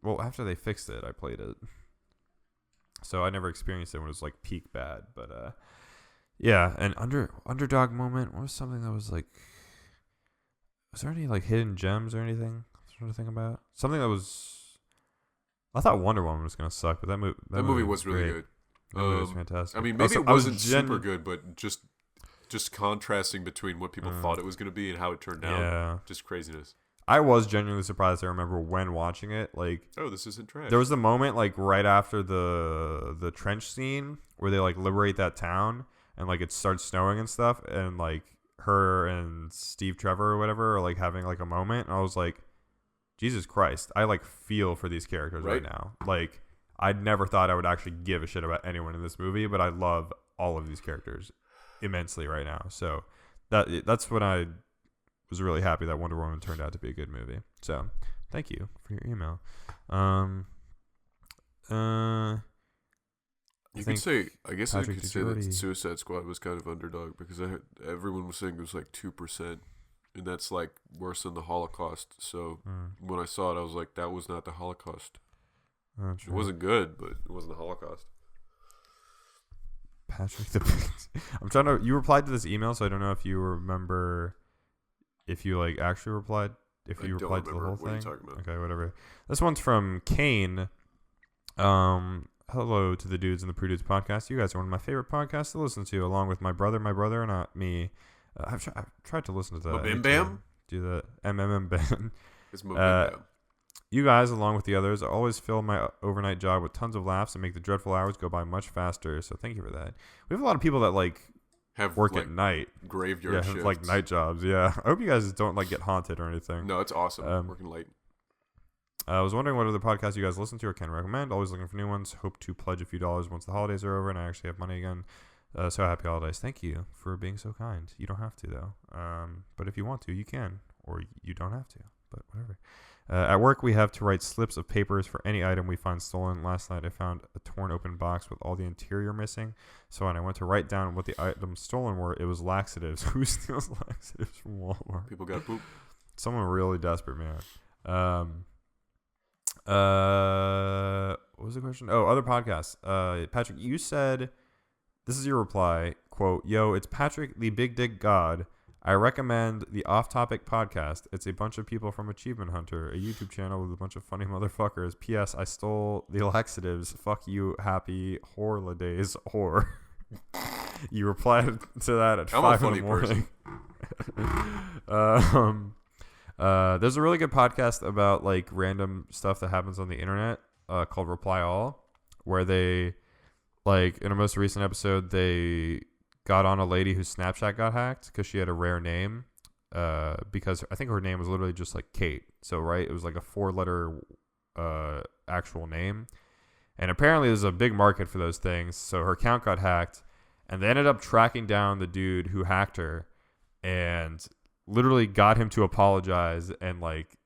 Well, after they fixed it, I played it. So I never experienced it when it was like peak bad. But yeah, an underdog moment. What was something that was like... Was there any like hidden gems or anything? Sort of think about something that was. I thought Wonder Woman was gonna suck, but that movie was really good. That movie was fantastic. I mean, maybe it wasn't super good, but just contrasting between what people thought it was gonna be and how it turned out. Yeah, just craziness. I was genuinely surprised. I remember when watching it, like, oh, this isn't trash. There was the moment like right after the trench scene where they like liberate that town and like it starts snowing and stuff, and like her and Steve Trevor or whatever are like having like a moment, and I was like, Jesus Christ, I like feel for these characters right now. Like, I'd never thought I would actually give a shit about anyone in this movie, but I love all of these characters immensely right now. So that's when I was really happy that Wonder Woman turned out to be a good movie. So thank you for your email. You could say, I guess Patrick, I could say that Suicide Squad was kind of underdog because everyone was saying it was like 2%, and that's like worse than the Holocaust. So when I saw it, I was like, that was not the Holocaust. It wasn't good, but it wasn't the Holocaust. Patrick I'm trying to. You replied to this email, so I don't know if you remember if you like actually replied. If you replied to the whole thing. What are you talking about? Okay, whatever. This one's from Kane. Hello to the dudes in the Prude podcast. You guys are one of my favorite podcasts to listen to, along with my brother, and me. I've tried to listen to that. Bim Bam? Do the MMM. It's Bim Bam. You guys, along with the others, always fill my overnight job with tons of laughs and make the dreadful hours go by much faster. So thank you for that. We have a lot of people that like have work at night, graveyard shifts. Have like night jobs. Yeah, I hope you guys don't like get haunted or anything. No, it's awesome. Working late. I was wondering what other podcasts you guys listen to or can recommend. Always looking for new ones. Hope to pledge a few dollars once the holidays are over and I actually have money again. So happy holidays. Thank you for being so kind. You don't have to though. But if you want to, you can, or you don't have to. but whatever. At work, we have to write slips of papers for any item we find stolen. Last night, I found a torn open box with all the interior missing. So when I went to write down what the items stolen were, it was laxatives. Who steals laxatives from Walmart? People got poop. Someone really desperate, man. What was the question? Oh, other podcasts. Patrick, you said, this is your reply, quote, "Yo, it's Patrick, the Big Dick God. I recommend the Off Topic podcast. It's a bunch of people from Achievement Hunter, a YouTube channel with a bunch of funny motherfuckers. P.S. I stole the laxatives. Fuck you, happy holidays, whore." You replied to that at 5 in the morning. There's a really good podcast about like random stuff that happens on the internet called Reply All, where they, like, in a most recent episode, they got on a lady whose Snapchat got hacked because she had a rare name, because I think her name was literally just like Kate. So, right, it was like a 4-letter actual name. And apparently there's a big market for those things. So her account got hacked, and they ended up tracking down the dude who hacked her and literally got him to apologize and like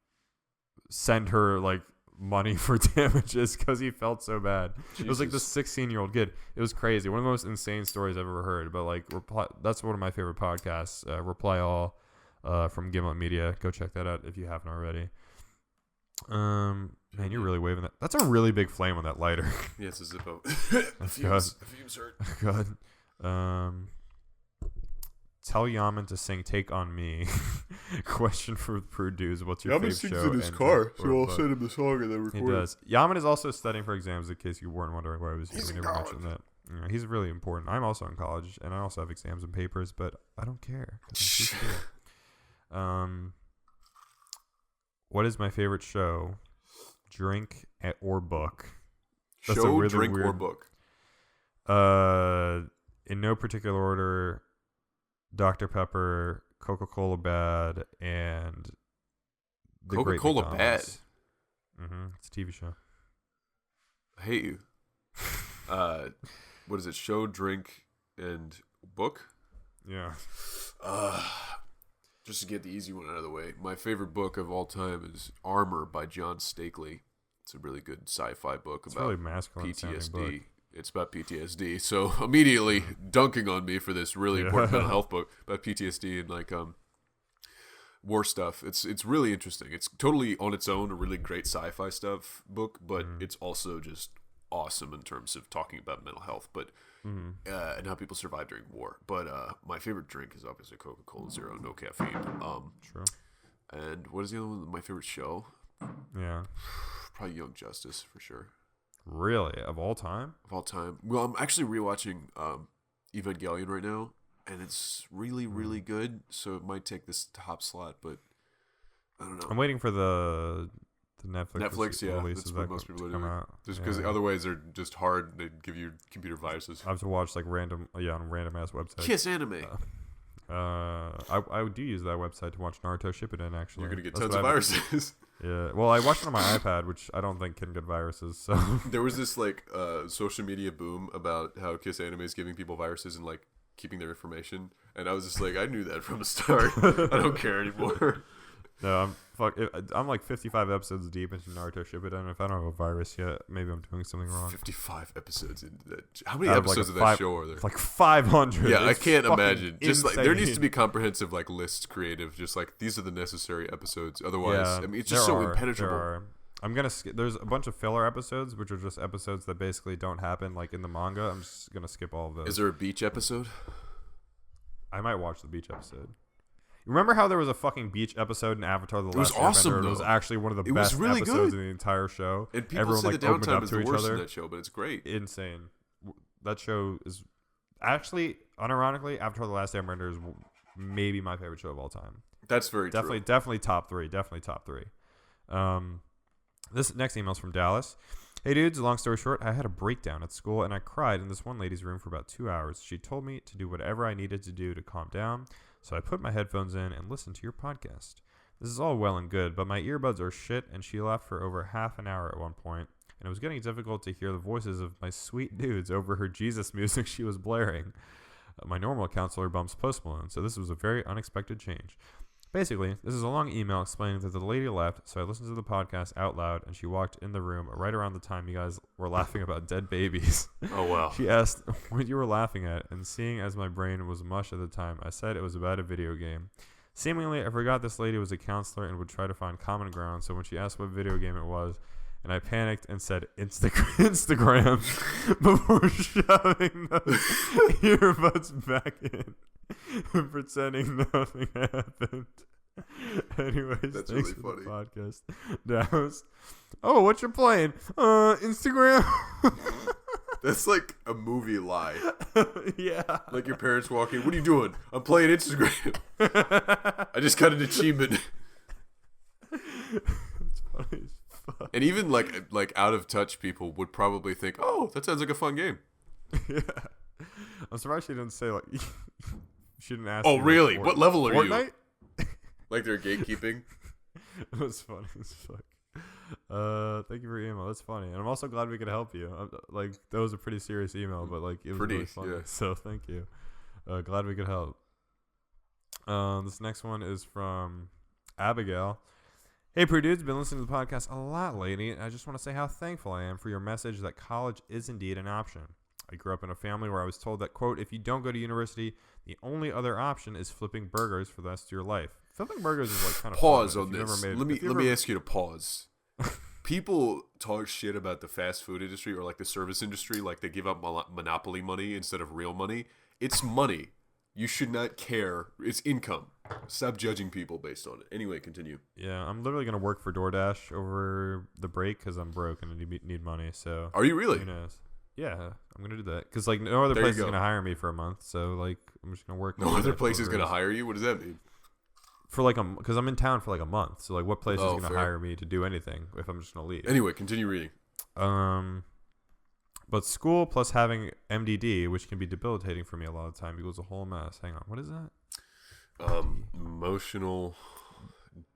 send her like money for damages because he felt so bad. Jesus. It was like this 16-year-old kid. It was crazy. One of the most insane stories I've ever heard. But like, that's one of my favorite podcasts. Reply All from Gimlet Media. Go check that out if you haven't already. Man, you're really waving that. That's a really big flame on that lighter. Yeah, it's a Zippo. The fumes hurt. God. Tell Yaman to sing "Take on Me." Question for Prude dudes: what's your favorite show? Yaman sings in his car, so I'll send him the song and then record. He does. Yaman is also studying for exams, in case you weren't wondering why I was here. He's We in never college. mentioned that. Yeah, he's really important. I'm also in college, and I also have exams and papers, but I don't care. 'Cause I'm too cool. What is my favorite show? Drink or book? That's Show, really drink, weird. or book? In no particular order. Dr. Pepper, Coca-Cola Bad, and The Great Coca-Cola McDonald's. It's a TV show. I hate you. What is it? Show, drink, and book? Yeah. Just to get the easy one out of the way, my favorite book of all time is Armor by John Stakely. It's a really good sci-fi book It's about really masculine sounding book. PTSD. It's about PTSD. So immediately dunking on me for this really important mental health book about PTSD and like war stuff. It's really interesting. It's totally on its own a really great sci-fi stuff book, but it's also just awesome in terms of talking about mental health, but and how people survive during war. But my favorite drink is obviously Coca-Cola Zero, no caffeine. True. And what is the other one? My favorite show? Yeah. Probably Young Justice for sure. Really? Of all time? Of all time. Well, I'm actually rewatching Evangelion right now, and it's really, really good. So it might take this top slot, but I don't know. I'm waiting for the Netflix yeah, release that's what most to people are come doing. out. Just because otherwise they're just hard. They give you computer viruses. I have to watch like random ass websites. Kiss Anime. I do use that website to watch Naruto Shippuden. Actually, You're gonna get That's tons of what viruses. Yeah. Well, I watched it on my iPad, which I don't think can get viruses. So There was this like social media boom about how Kiss Anime is giving people viruses and like keeping their information, and I was just like, I knew that from the start. I don't care anymore. no, I'm like 55 episodes deep into Naruto Shippuden. If I don't have a virus yet, maybe I'm doing something wrong. 55 episodes into that. How many Out of, episodes like, of that show are there? Like 500. Yeah, I It's can't fucking imagine. Just like there needs to insane. be comprehensive like lists creative. Just like these are the necessary episodes. Otherwise, Yeah, I mean, it's just so impenetrable. There are. I'm gonna. There's a bunch of filler episodes, which are just episodes that basically don't happen like in the manga. I'm just gonna skip all of those. Is there a beach episode? I might watch the beach episode. Remember how there was a fucking beach episode in Avatar: The Last was awesome, Airbender? It was though. actually one of the It was best really episodes good. in the entire show. And people Everyone say like the opened downtime up is to the each worst other. in that show, but it's great. Insane. That show is actually, unironically, Avatar: The Last Airbender is maybe my favorite show of all time. That's very true. Definitely top three. Definitely top three. This next email is from Dallas. Hey dudes, long story short, I had a breakdown at school and I cried in this one lady's room for about 2 hours. She told me to do whatever I needed to do to calm down, so I put my headphones in and listened to your podcast. This is all well and good, but my earbuds are shit and she left for over half an hour at one point, and it was getting difficult to hear the voices of my sweet dudes over her Jesus music she was blaring. My normal counselor bumps Post Malone, so this was a very unexpected change. Basically, this is a long email explaining that the lady left, so I listened to the podcast out loud, and she walked in the room right around the time you guys were laughing about dead babies. Oh, wow. She asked what you were laughing at, and seeing as my brain was mush at the time, I said it was about a video game. Seemingly, I forgot this lady was a counselor and would try to find common ground, so when she asked what video game it was, and I panicked and said Instagram before shoving those earbuds back in and pretending nothing happened. Anyways, that's thanks really for funny. the podcast. Dallas. Oh, what you're playing? Instagram? That's like a movie lie. Yeah. Like your parents walk in. What are you doing? I'm playing Instagram. I just got an achievement. It's funny as fuck. And even like out of touch people would probably think, oh, that sounds like a fun game. Yeah. I'm surprised she didn't say, like, she didn't ask. Oh, you, really? Like, What level are Fortnite? you? Like they're gatekeeping? It was funny as fuck. Thank you for your email. That's funny. And I'm also glad we could help you. Like, that was a pretty serious email, but, like, it was really funny. Yeah. So, thank you. Glad we could help. This next one is from Abigail. Hey, Prude, been listening to the podcast a lot lately, and I just want to say how thankful I am for your message that college is indeed an option. I grew up in a family where I was told that, quote, if you don't go to university, the only other option is flipping burgers for the rest of your life. Flipping burgers is, like, kind of Pause fun. on this. Let me ask you to pause. People talk shit about the fast food industry or like the service industry, like they give up monopoly money instead of real money. It's money. You should not care. It's income. Stop judging people based on it. Anyway, continue. Yeah, I'm literally going to work for DoorDash over the break because I'm broke and I need money. So Are you really? Who knows? Yeah, I'm going to do that because, like, no other There place you is go. going to hire me for a month. So, like, I'm just going to work. No other place is going to hire you? What does that mean? For, like, because I'm in town for, like, a month. So, like, what place is going to fair. hire me to do anything if I'm just going to leave? Anyway, continue reading. But school plus having MDD, which can be debilitating for me a lot of the time, equals a whole mess. Hang on. What is that? Emotional.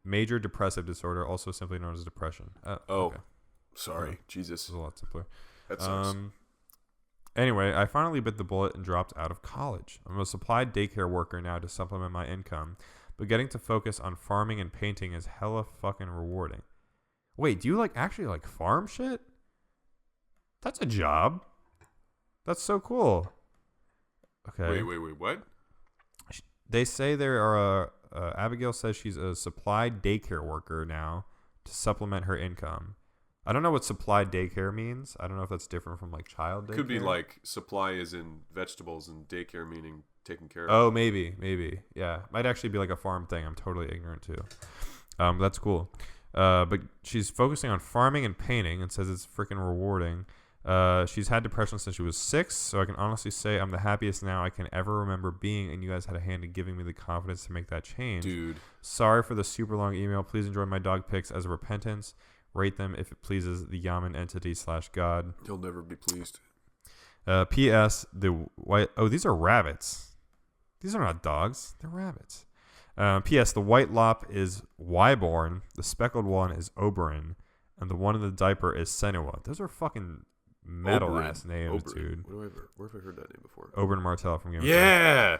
Major depressive disorder, also simply known as depression. Oh, okay. sorry. This Jesus. is a lot simpler. That sucks. Anyway, I finally bit the bullet and dropped out of college. I'm a supplied daycare worker now to supplement my income, but getting to focus on farming and painting is hella fucking rewarding. Wait, do you actually farm shit? That's a job. That's so cool. Okay. Wait, what? They say there are Abigail says she's a supplied daycare worker now to supplement her income. I don't know what supplied daycare means. I don't know if that's different from child daycare. Could be supply is in vegetables and daycare meaning taken care of. Oh, maybe. Yeah. Might actually be a farm thing. I'm totally ignorant too. That's cool. But she's focusing on farming and painting and says it's freaking rewarding. She's had depression since she was 6, so I can honestly say I'm the happiest now I can ever remember being, and you guys had a hand in giving me the confidence to make that change. Dude. Sorry for the super long email. Please enjoy my dog pics as a repentance. Rate them if it pleases the Yaman entity /God. You'll never be pleased. P.S. The white... Oh, these are rabbits. These are not dogs. They're rabbits. P.S. The white lop is Wyborn. The speckled one is Oberon. And the one in the diaper is Senua. Those are fucking metal-ass names, dude. Where have I heard that name before? Oberon Martell from Game of Yeah!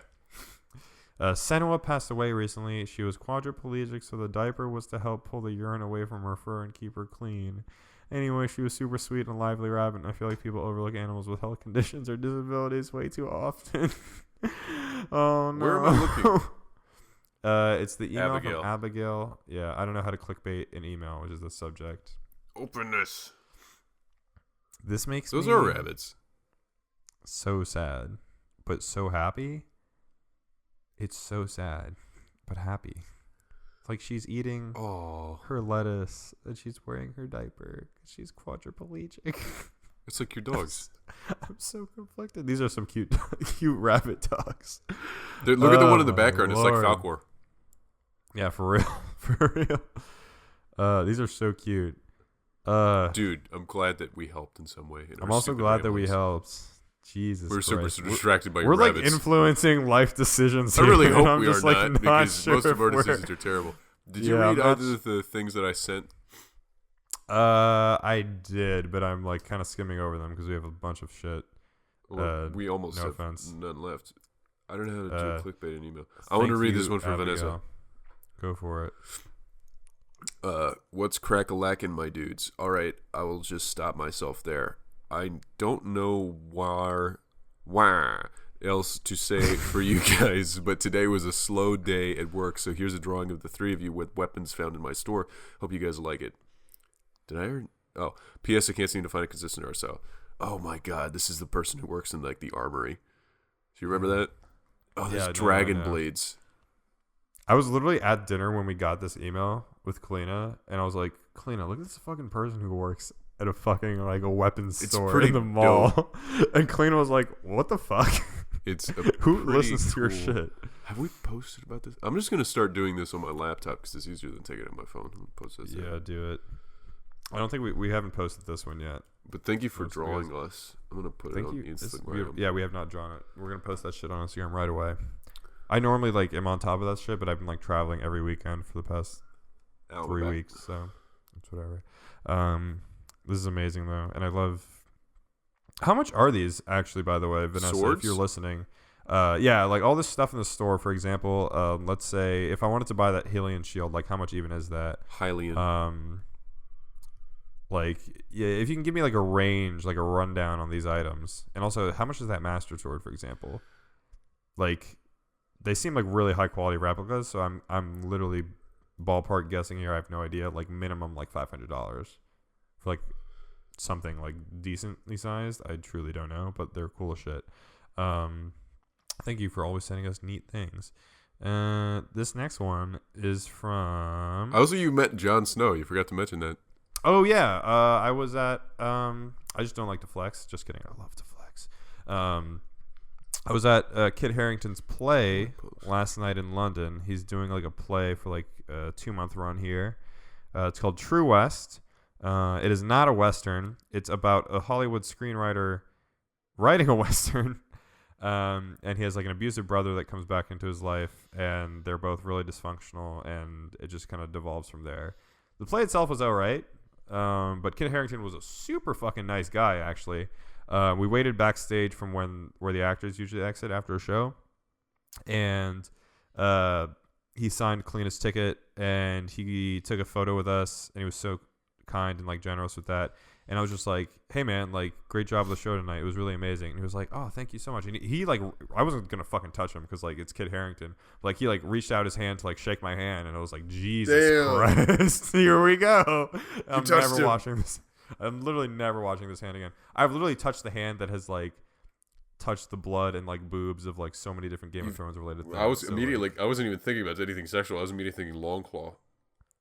Senua passed away recently. She was quadriplegic, so the diaper was to help pull the urine away from her fur and keep her clean. Anyway, she was super sweet and a lively rabbit, and I feel like people overlook animals with health conditions or disabilities way too often. Oh, no. Where am I looking? It's the email Abigail. from Abigail. Yeah, I don't know how to clickbait an email, which is the subject. Open this. This makes Those me are rabbits. so sad, but so happy. It's so sad, but happy. It's like she's eating her lettuce and she's wearing her diaper because she's quadriplegic. It's like your dogs. I'm so conflicted. These are some cute rabbit dogs. Look at the one in the Oh, background. Lord. It's like Falcor. Yeah, for real. For real. These are so cute. Dude, I'm glad that we helped in some way. I'm also glad that we helped. Jesus We're super Christ. distracted by your We're rabbits. influencing life decisions. I really here, and hope I'm we just, are not, because sure most of our if we're- decisions are terrible. Did you Yeah, read I'm not either of the things that I sent? I did, but I'm kind of skimming over them because we have a bunch of shit. We almost no have offense. none left. I don't know how to do clickbait in email. I Thank want to read you, this one from Abigail. Vanessa. Go for it. What's crack-a-lackin', my dudes? All right, I will just stop myself there. I don't know why else to say for you guys, but today was a slow day at work, so here's a drawing of the three of you with weapons found in my store. Hope you guys like it. Did I ever... Oh, P.S. I can't seem to find a consistent RSL. Oh my god, this is the person who works in like the armory. Do you remember that? Oh, there's dragon blades. I was literally at dinner when we got this email with Kalina, and I was like, Kalina, look at this fucking person who works at a fucking like a weapons store in the mall. And Kalina was like, what the fuck? It's who listens to your shit? Have we posted about this? I'm just gonna start doing this on my laptop because it's easier than taking it on my phone. Post this yeah, do it. I don't think we haven't posted this one yet. But thank you for drawing us. I'm going to put it on Instagram. We have not drawn it. We're going to post that shit on Instagram right away. I normally like am on top of that shit, but I've been like traveling every weekend for the past 3 weeks, so it's whatever. This is amazing though, and I love... How much are these actually, by the way, Vanessa, Swords? if you're listening? Yeah, like all this stuff in the store, for example, let's say if I wanted to buy that Hylian shield, like how much even is that? Hylian. Like, yeah, if you can give me like a range, like a rundown on these items, and also how much is that Master Sword, for example? Like, they seem like really high quality replicas, so I'm literally ballpark guessing here. I have no idea. Like minimum like $500 for like something like decently sized. I truly don't know, but they're cool as shit. Thank you for always sending us neat things. This next one is from... Also, you met Jon Snow. You forgot to mention that. Oh, yeah. I was at... I just don't like to flex. Just kidding. I love to flex. I was at Kit Harington's play last night in London. He's doing like a play for like a 2-month run here. It's called True West. It is not a Western. It's about a Hollywood screenwriter writing a Western. And he has like an abusive brother that comes back into his life, and they're both really dysfunctional, and it just kind of devolves from there. The play itself was all right. But Kit Harington was a super fucking nice guy, actually. We waited backstage from where the actors usually exit after a show, and he signed Kalina's ticket, and he took a photo with us, and he was so kind and like generous with that. And I was just like, hey man, like great job of the show tonight. It was really amazing. And he was like, oh, thank you so much. And he like, I wasn't gonna fucking touch him because like it's Kit Harington. Like he like reached out his hand to like shake my hand, and I was like, Jesus Christ, here we go. I'm never watching this. I'm literally never watching this hand again. I've literally touched the hand that has like touched the blood and like boobs of like so many different Game of Thrones related things. I was immediately like, I wasn't even thinking about anything sexual. I was immediately thinking Longclaw.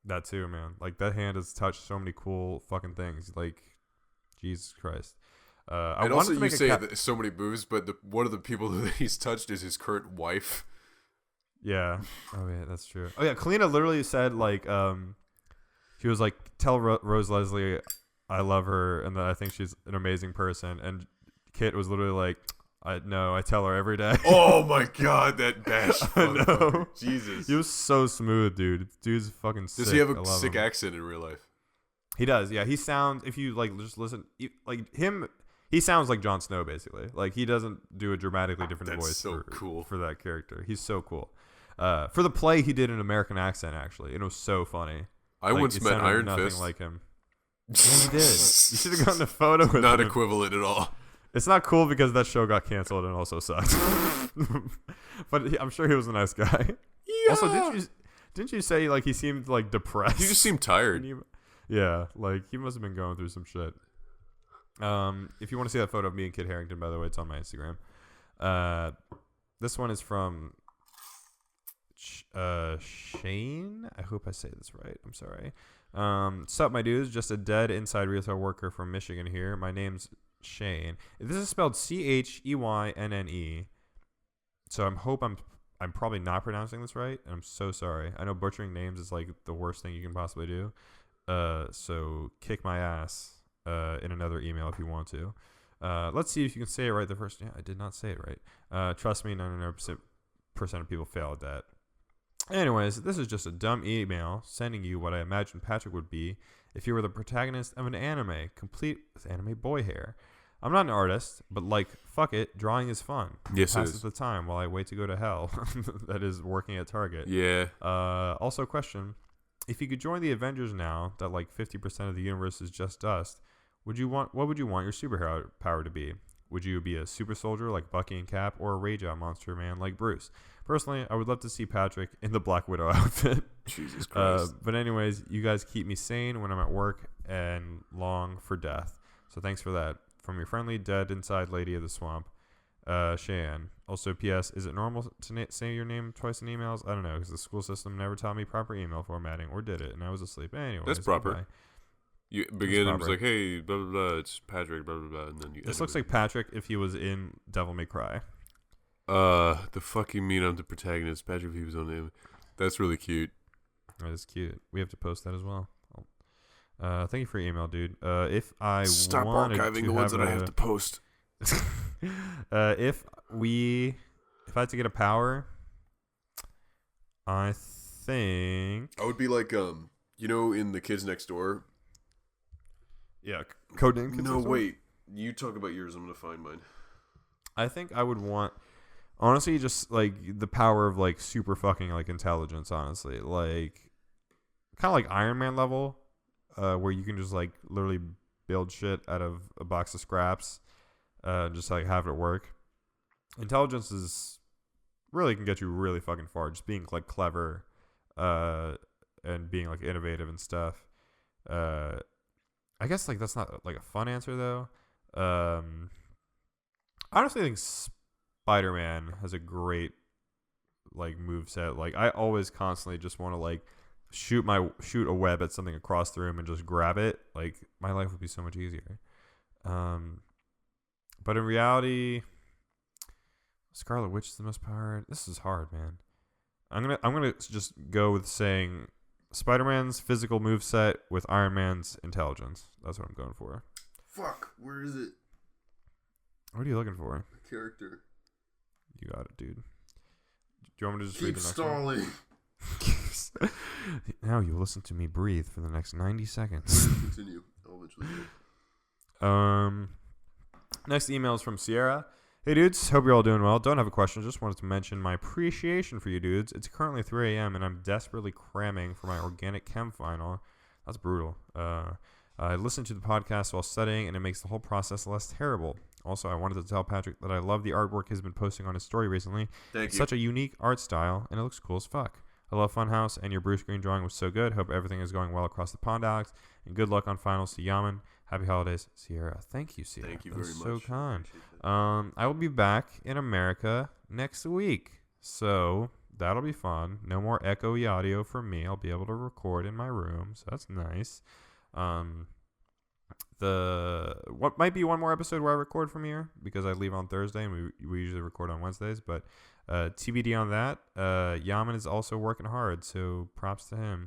That too, man. Like that hand has touched so many cool fucking things. Like, Jesus Christ. And also, you say that so many boobs, but one of the people that he's touched is his current wife. Yeah. Oh yeah, that's true. Oh yeah, Kalina literally said like, she was like, tell Rose Leslie I love her and that I think she's an amazing person. And Kit was literally like, I tell her every day. Oh my god, that bash. I know. Jesus. He was so smooth, dude. Dude's fucking sick. Does he have a sick accent in real life? He does, yeah. He sounds, if you like just listen, like him, he sounds like Jon Snow basically. Like he doesn't do a dramatically different voice for that character. He's so cool. For the play, he did an American accent actually. It was so funny. I once met Iron nothing Fist. Like him. Yeah, he did. You should have gotten a photo with him. Not equivalent at all. It's not cool because that show got canceled and also sucked. But I'm sure he was a nice guy. Yeah. Also, didn't you say like he seemed like depressed? He just seemed tired. Yeah, like he must have been going through some shit. If you want to see that photo of me and Kit Harington, by the way, it's on my Instagram. This one is from Shane. I hope I say this right. I'm sorry. Sup, my dudes? Just a dead inside retail worker from Michigan here. My name's Shane. This is spelled Cheyenne. So I'm probably not pronouncing this right, and I'm so sorry. I know butchering names is like the worst thing you can possibly do. So kick my ass in another email if you want to. Let's see if you can say it right the first. Yeah, I did not say it right. Trust me, 99% of people fail at that. Anyways, this is just a dumb email sending you what I imagine Patrick would be if you were the protagonist of an anime, complete with anime boy hair. I'm not an artist, but like, fuck it, drawing is fun. Yes, it Passes is. the time while I wait to go to hell. That is working at Target. Yeah. Also, question: if you could join the Avengers now that like 50% of the universe is just dust, what would you want your superhero power to be? Would you be a super soldier like Bucky and Cap, or a rage out monster man like Bruce? Personally, I would love to see Patrick in the Black Widow outfit. Jesus Christ. But anyways, you guys keep me sane when I'm at work and long for death. So thanks for that. From your friendly dead inside lady of the swamp, Cheyenne. Also, P.S. Is it normal to say your name twice in emails? I don't know, because the school system never taught me proper email formatting, or did it, and I was asleep. Anyways, That's proper. Goodbye. You begin and was like, hey, blah, blah, blah, it's Patrick, blah, blah, blah, and then you This edit looks it. like Patrick if he was in Devil May Cry. The fuck you mean I'm the protagonist? Patrick, if he was on name. That's really cute. That is cute. We have to post that as well. Thank you for your email, dude. If I Stop wanted archiving to the ones have that I have to post. if I had to get a power, I think I would be like, you know, in The Kids Next Door. Yeah, codename. No, wait. You talk about yours. I'm gonna find mine. I think I would want, honestly, just like the power of like super fucking like intelligence. Honestly, like kind of like Iron Man level, where you can just like literally build shit out of a box of scraps, just like have it work. Intelligence is really can get you really fucking far. Just being like clever, and being like innovative and stuff. I guess like that's not like a fun answer though. I honestly think Spider-Man has a great like move set. Like I always constantly just want to like shoot a web at something across the room and just grab it. Like my life would be so much easier. But in reality, Scarlet Witch is the most powered. This is hard, man. I'm gonna just go with saying Spider-Man's physical moveset with Iron Man's intelligence. That's what I'm going for. Fuck, where is it? What are you looking for? Character. You got it, dude. Do you want me to just read the next stalling. Now you listen to me breathe for the next 90 seconds. Continue. I'll eventually do it. Next email is from Sierra. Hey dudes, hope you're all doing well. Don't have a question, just wanted to mention my appreciation for you dudes. It's currently 3 a.m. and I'm desperately cramming for my organic chem final. That's brutal. I listen to the podcast while studying and it makes the whole process less terrible. Also, I wanted to tell Patrick that I love the artwork he's been posting on his story recently. Thank you. Such a unique art style and it looks cool as fuck. I love Funhouse and your Bruce Green drawing was so good. Hope everything is going well across the pond, Alex. And good luck on finals to Yaman. Happy holidays, Sierra. Thank you, Sierra. Thank you That's very much. so kind. I will be back in America next week, so that'll be fun. No more echoey audio from me. I'll be able to record in my room, so that's nice. What might be one more episode where I record from here because I leave on Thursday and we usually record on Wednesdays, but TBD on that. Yaman is also working hard, so props to him.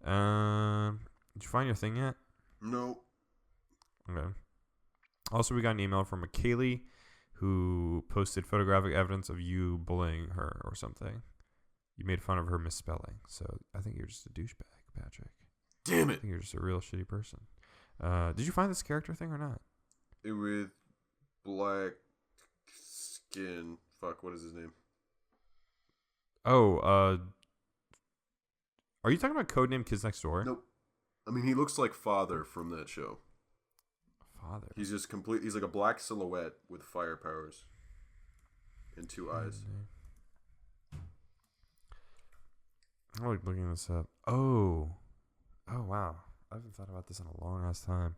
Did you find your thing yet? No. Okay. Also, we got an email from McKaylee who posted photographic evidence of you bullying her or something. You made fun of her misspelling, so I think you're just a douchebag, Patrick. Damn I it. think you're just a real shitty person. Did you find this character thing or not? It with black skin. Fuck, what is his name? Oh, are you talking about Codename Kids Next Door? Nope. I mean, he looks like Father from that show. Father. He's just complete. He's like a black silhouette with fire powers and 2 eyes. I'm like looking this up. Oh wow. I haven't thought about this in a long ass time.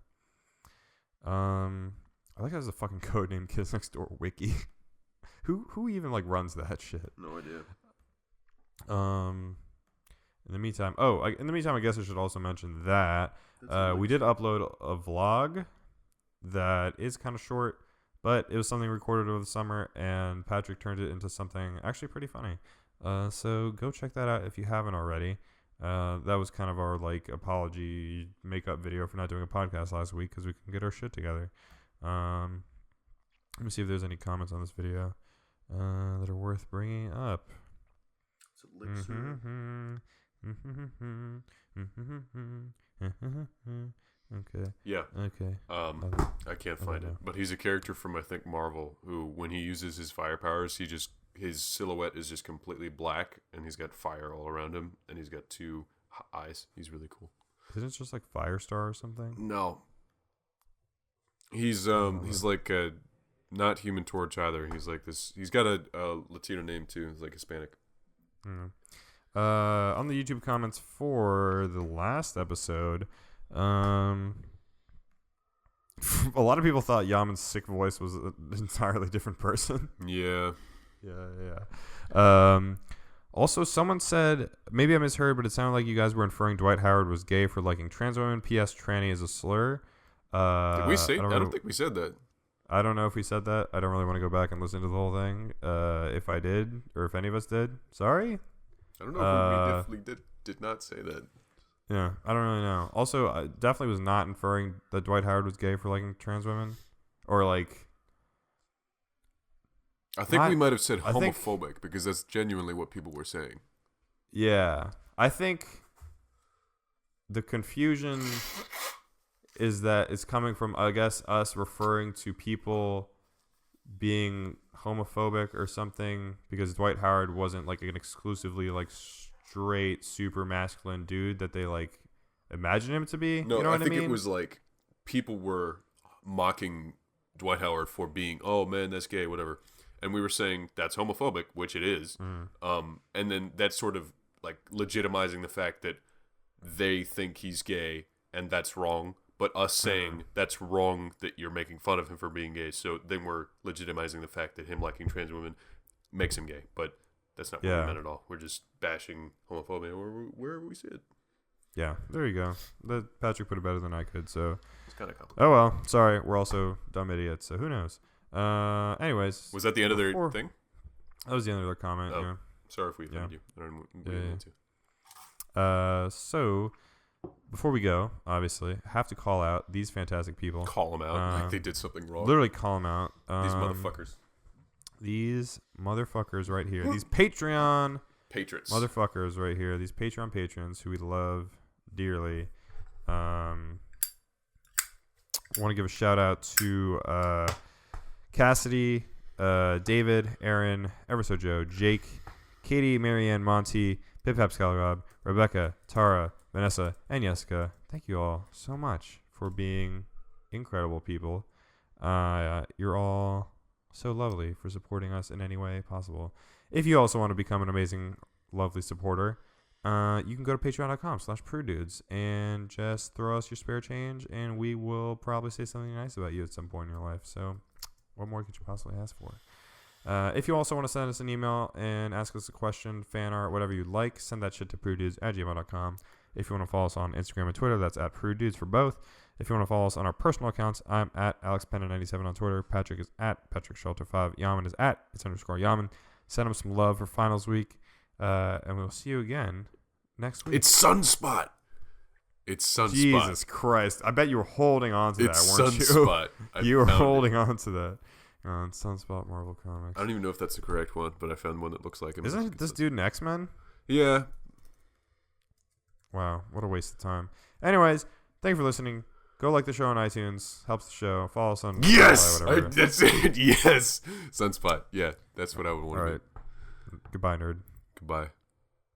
I like how there's a fucking Codename Kids Next Door wiki. Who even like runs that shit? No idea. In the meantime, I guess I should also mention that we did upload a vlog that is kind of short, but it was something recorded over the summer, and Patrick turned it into something actually pretty funny. So go check that out if you haven't already. That was kind of our like apology makeup video for not doing a podcast last week because we couldn't get our shit together. Let me see if there's any comments on this video that are worth bringing up. It's elixir. Okay. Yeah. Okay. I can't find it, but he's a character from I think Marvel who, when he uses his fire powers, his silhouette is just completely black, and he's got fire all around him, and he's got 2 eyes. He's really cool. Isn't it just like Firestar or something? No. He's like a not Human Torch either. He's like this. He's got a Latino name too. He's like Hispanic. On the YouTube comments for the last episode, a lot of people thought Yaman's sick voice was an entirely different person. Yeah. Yeah. Also, someone said, maybe I misheard, but it sounded like you guys were inferring Dwight Howard was gay for liking trans women. P.S. Tranny is a slur. Did we say? I don't think we said that. I don't know if we said that. I don't really want to go back and listen to the whole thing. If I did, or if any of us did, sorry. I don't know if we definitely did not say that. Yeah, I don't really know. Also, I definitely was not inferring that Dwight Howard was gay for liking trans women. Or like... I think we might have said homophobic because that's genuinely what people were saying. Yeah. I think the confusion is that it's coming from, I guess, us referring to people being homophobic or something because Dwight Howard wasn't like an exclusively like straight, super masculine dude that they like imagine him to be. No, you know what I think mean? it was like people were mocking Dwight Howard for being, oh man, that's gay, whatever. And we were saying that's homophobic, which it is. And then that's sort of like legitimizing the fact that they think he's gay and that's wrong. But us saying that's wrong that you're making fun of him for being gay. So then we're legitimizing the fact that him liking trans women makes him gay. But that's not what we meant at all. We're just bashing homophobia wherever we see it. Yeah, there you go. Patrick put it better than I could, so... It's kind of complicated. Oh well, sorry. We're also dumb idiots, so who knows? Anyways. Was that the end of their thing? That was the end of their comment, yeah. Sorry if we offended you. I don't mean to. So, before we go, obviously, I have to call out these fantastic people. Call them out like they did something wrong. Literally call them out. These motherfuckers. These motherfuckers right here. These Patreon... Patrons. Motherfuckers right here. These Patreon patrons who we love dearly. I want to give a shout out to Cassidy, David, Aaron, Everso Joe, Jake, Katie, Marianne, Monty, Pip Scalagob, Rebecca, Tara, Vanessa, and Jessica. Thank you all so much for being incredible people. You're all so lovely for supporting us in any way possible. If you also want to become an amazing, lovely supporter, you can go to patreon.com/PrudeDudes and just throw us your spare change, and we will probably say something nice about you at some point in your life. So what more could you possibly ask for? If you also want to send us an email and ask us a question, fan art, whatever you'd like, send that shit to prudedudes@gmail.com. If you want to follow us on Instagram and Twitter, that's @PrudeDudes for both. If you want to follow us on our personal accounts, I'm at AlexPenna97 on Twitter. Patrick is at PatrickShelter5. Yaman is at @_Yaman. Send them some love for finals week, and we'll see you again next week. It's Sunspot. It's Sunspot. Jesus Christ. I bet you were holding on to that, weren't Sunspot. you? You were holding on to that. Sunspot Marvel Comics. I don't even know if that's the correct one, but I found one that looks like him. Isn't this dude an X-Men? Yeah. Wow, what a waste of time. Anyways, thank you for listening. Go like the show on iTunes. Helps the show. Follow us on Yes! Spotify, That's it. Yes! Sunspot. Yeah, that's what I would want to do. Goodbye, nerd. Goodbye.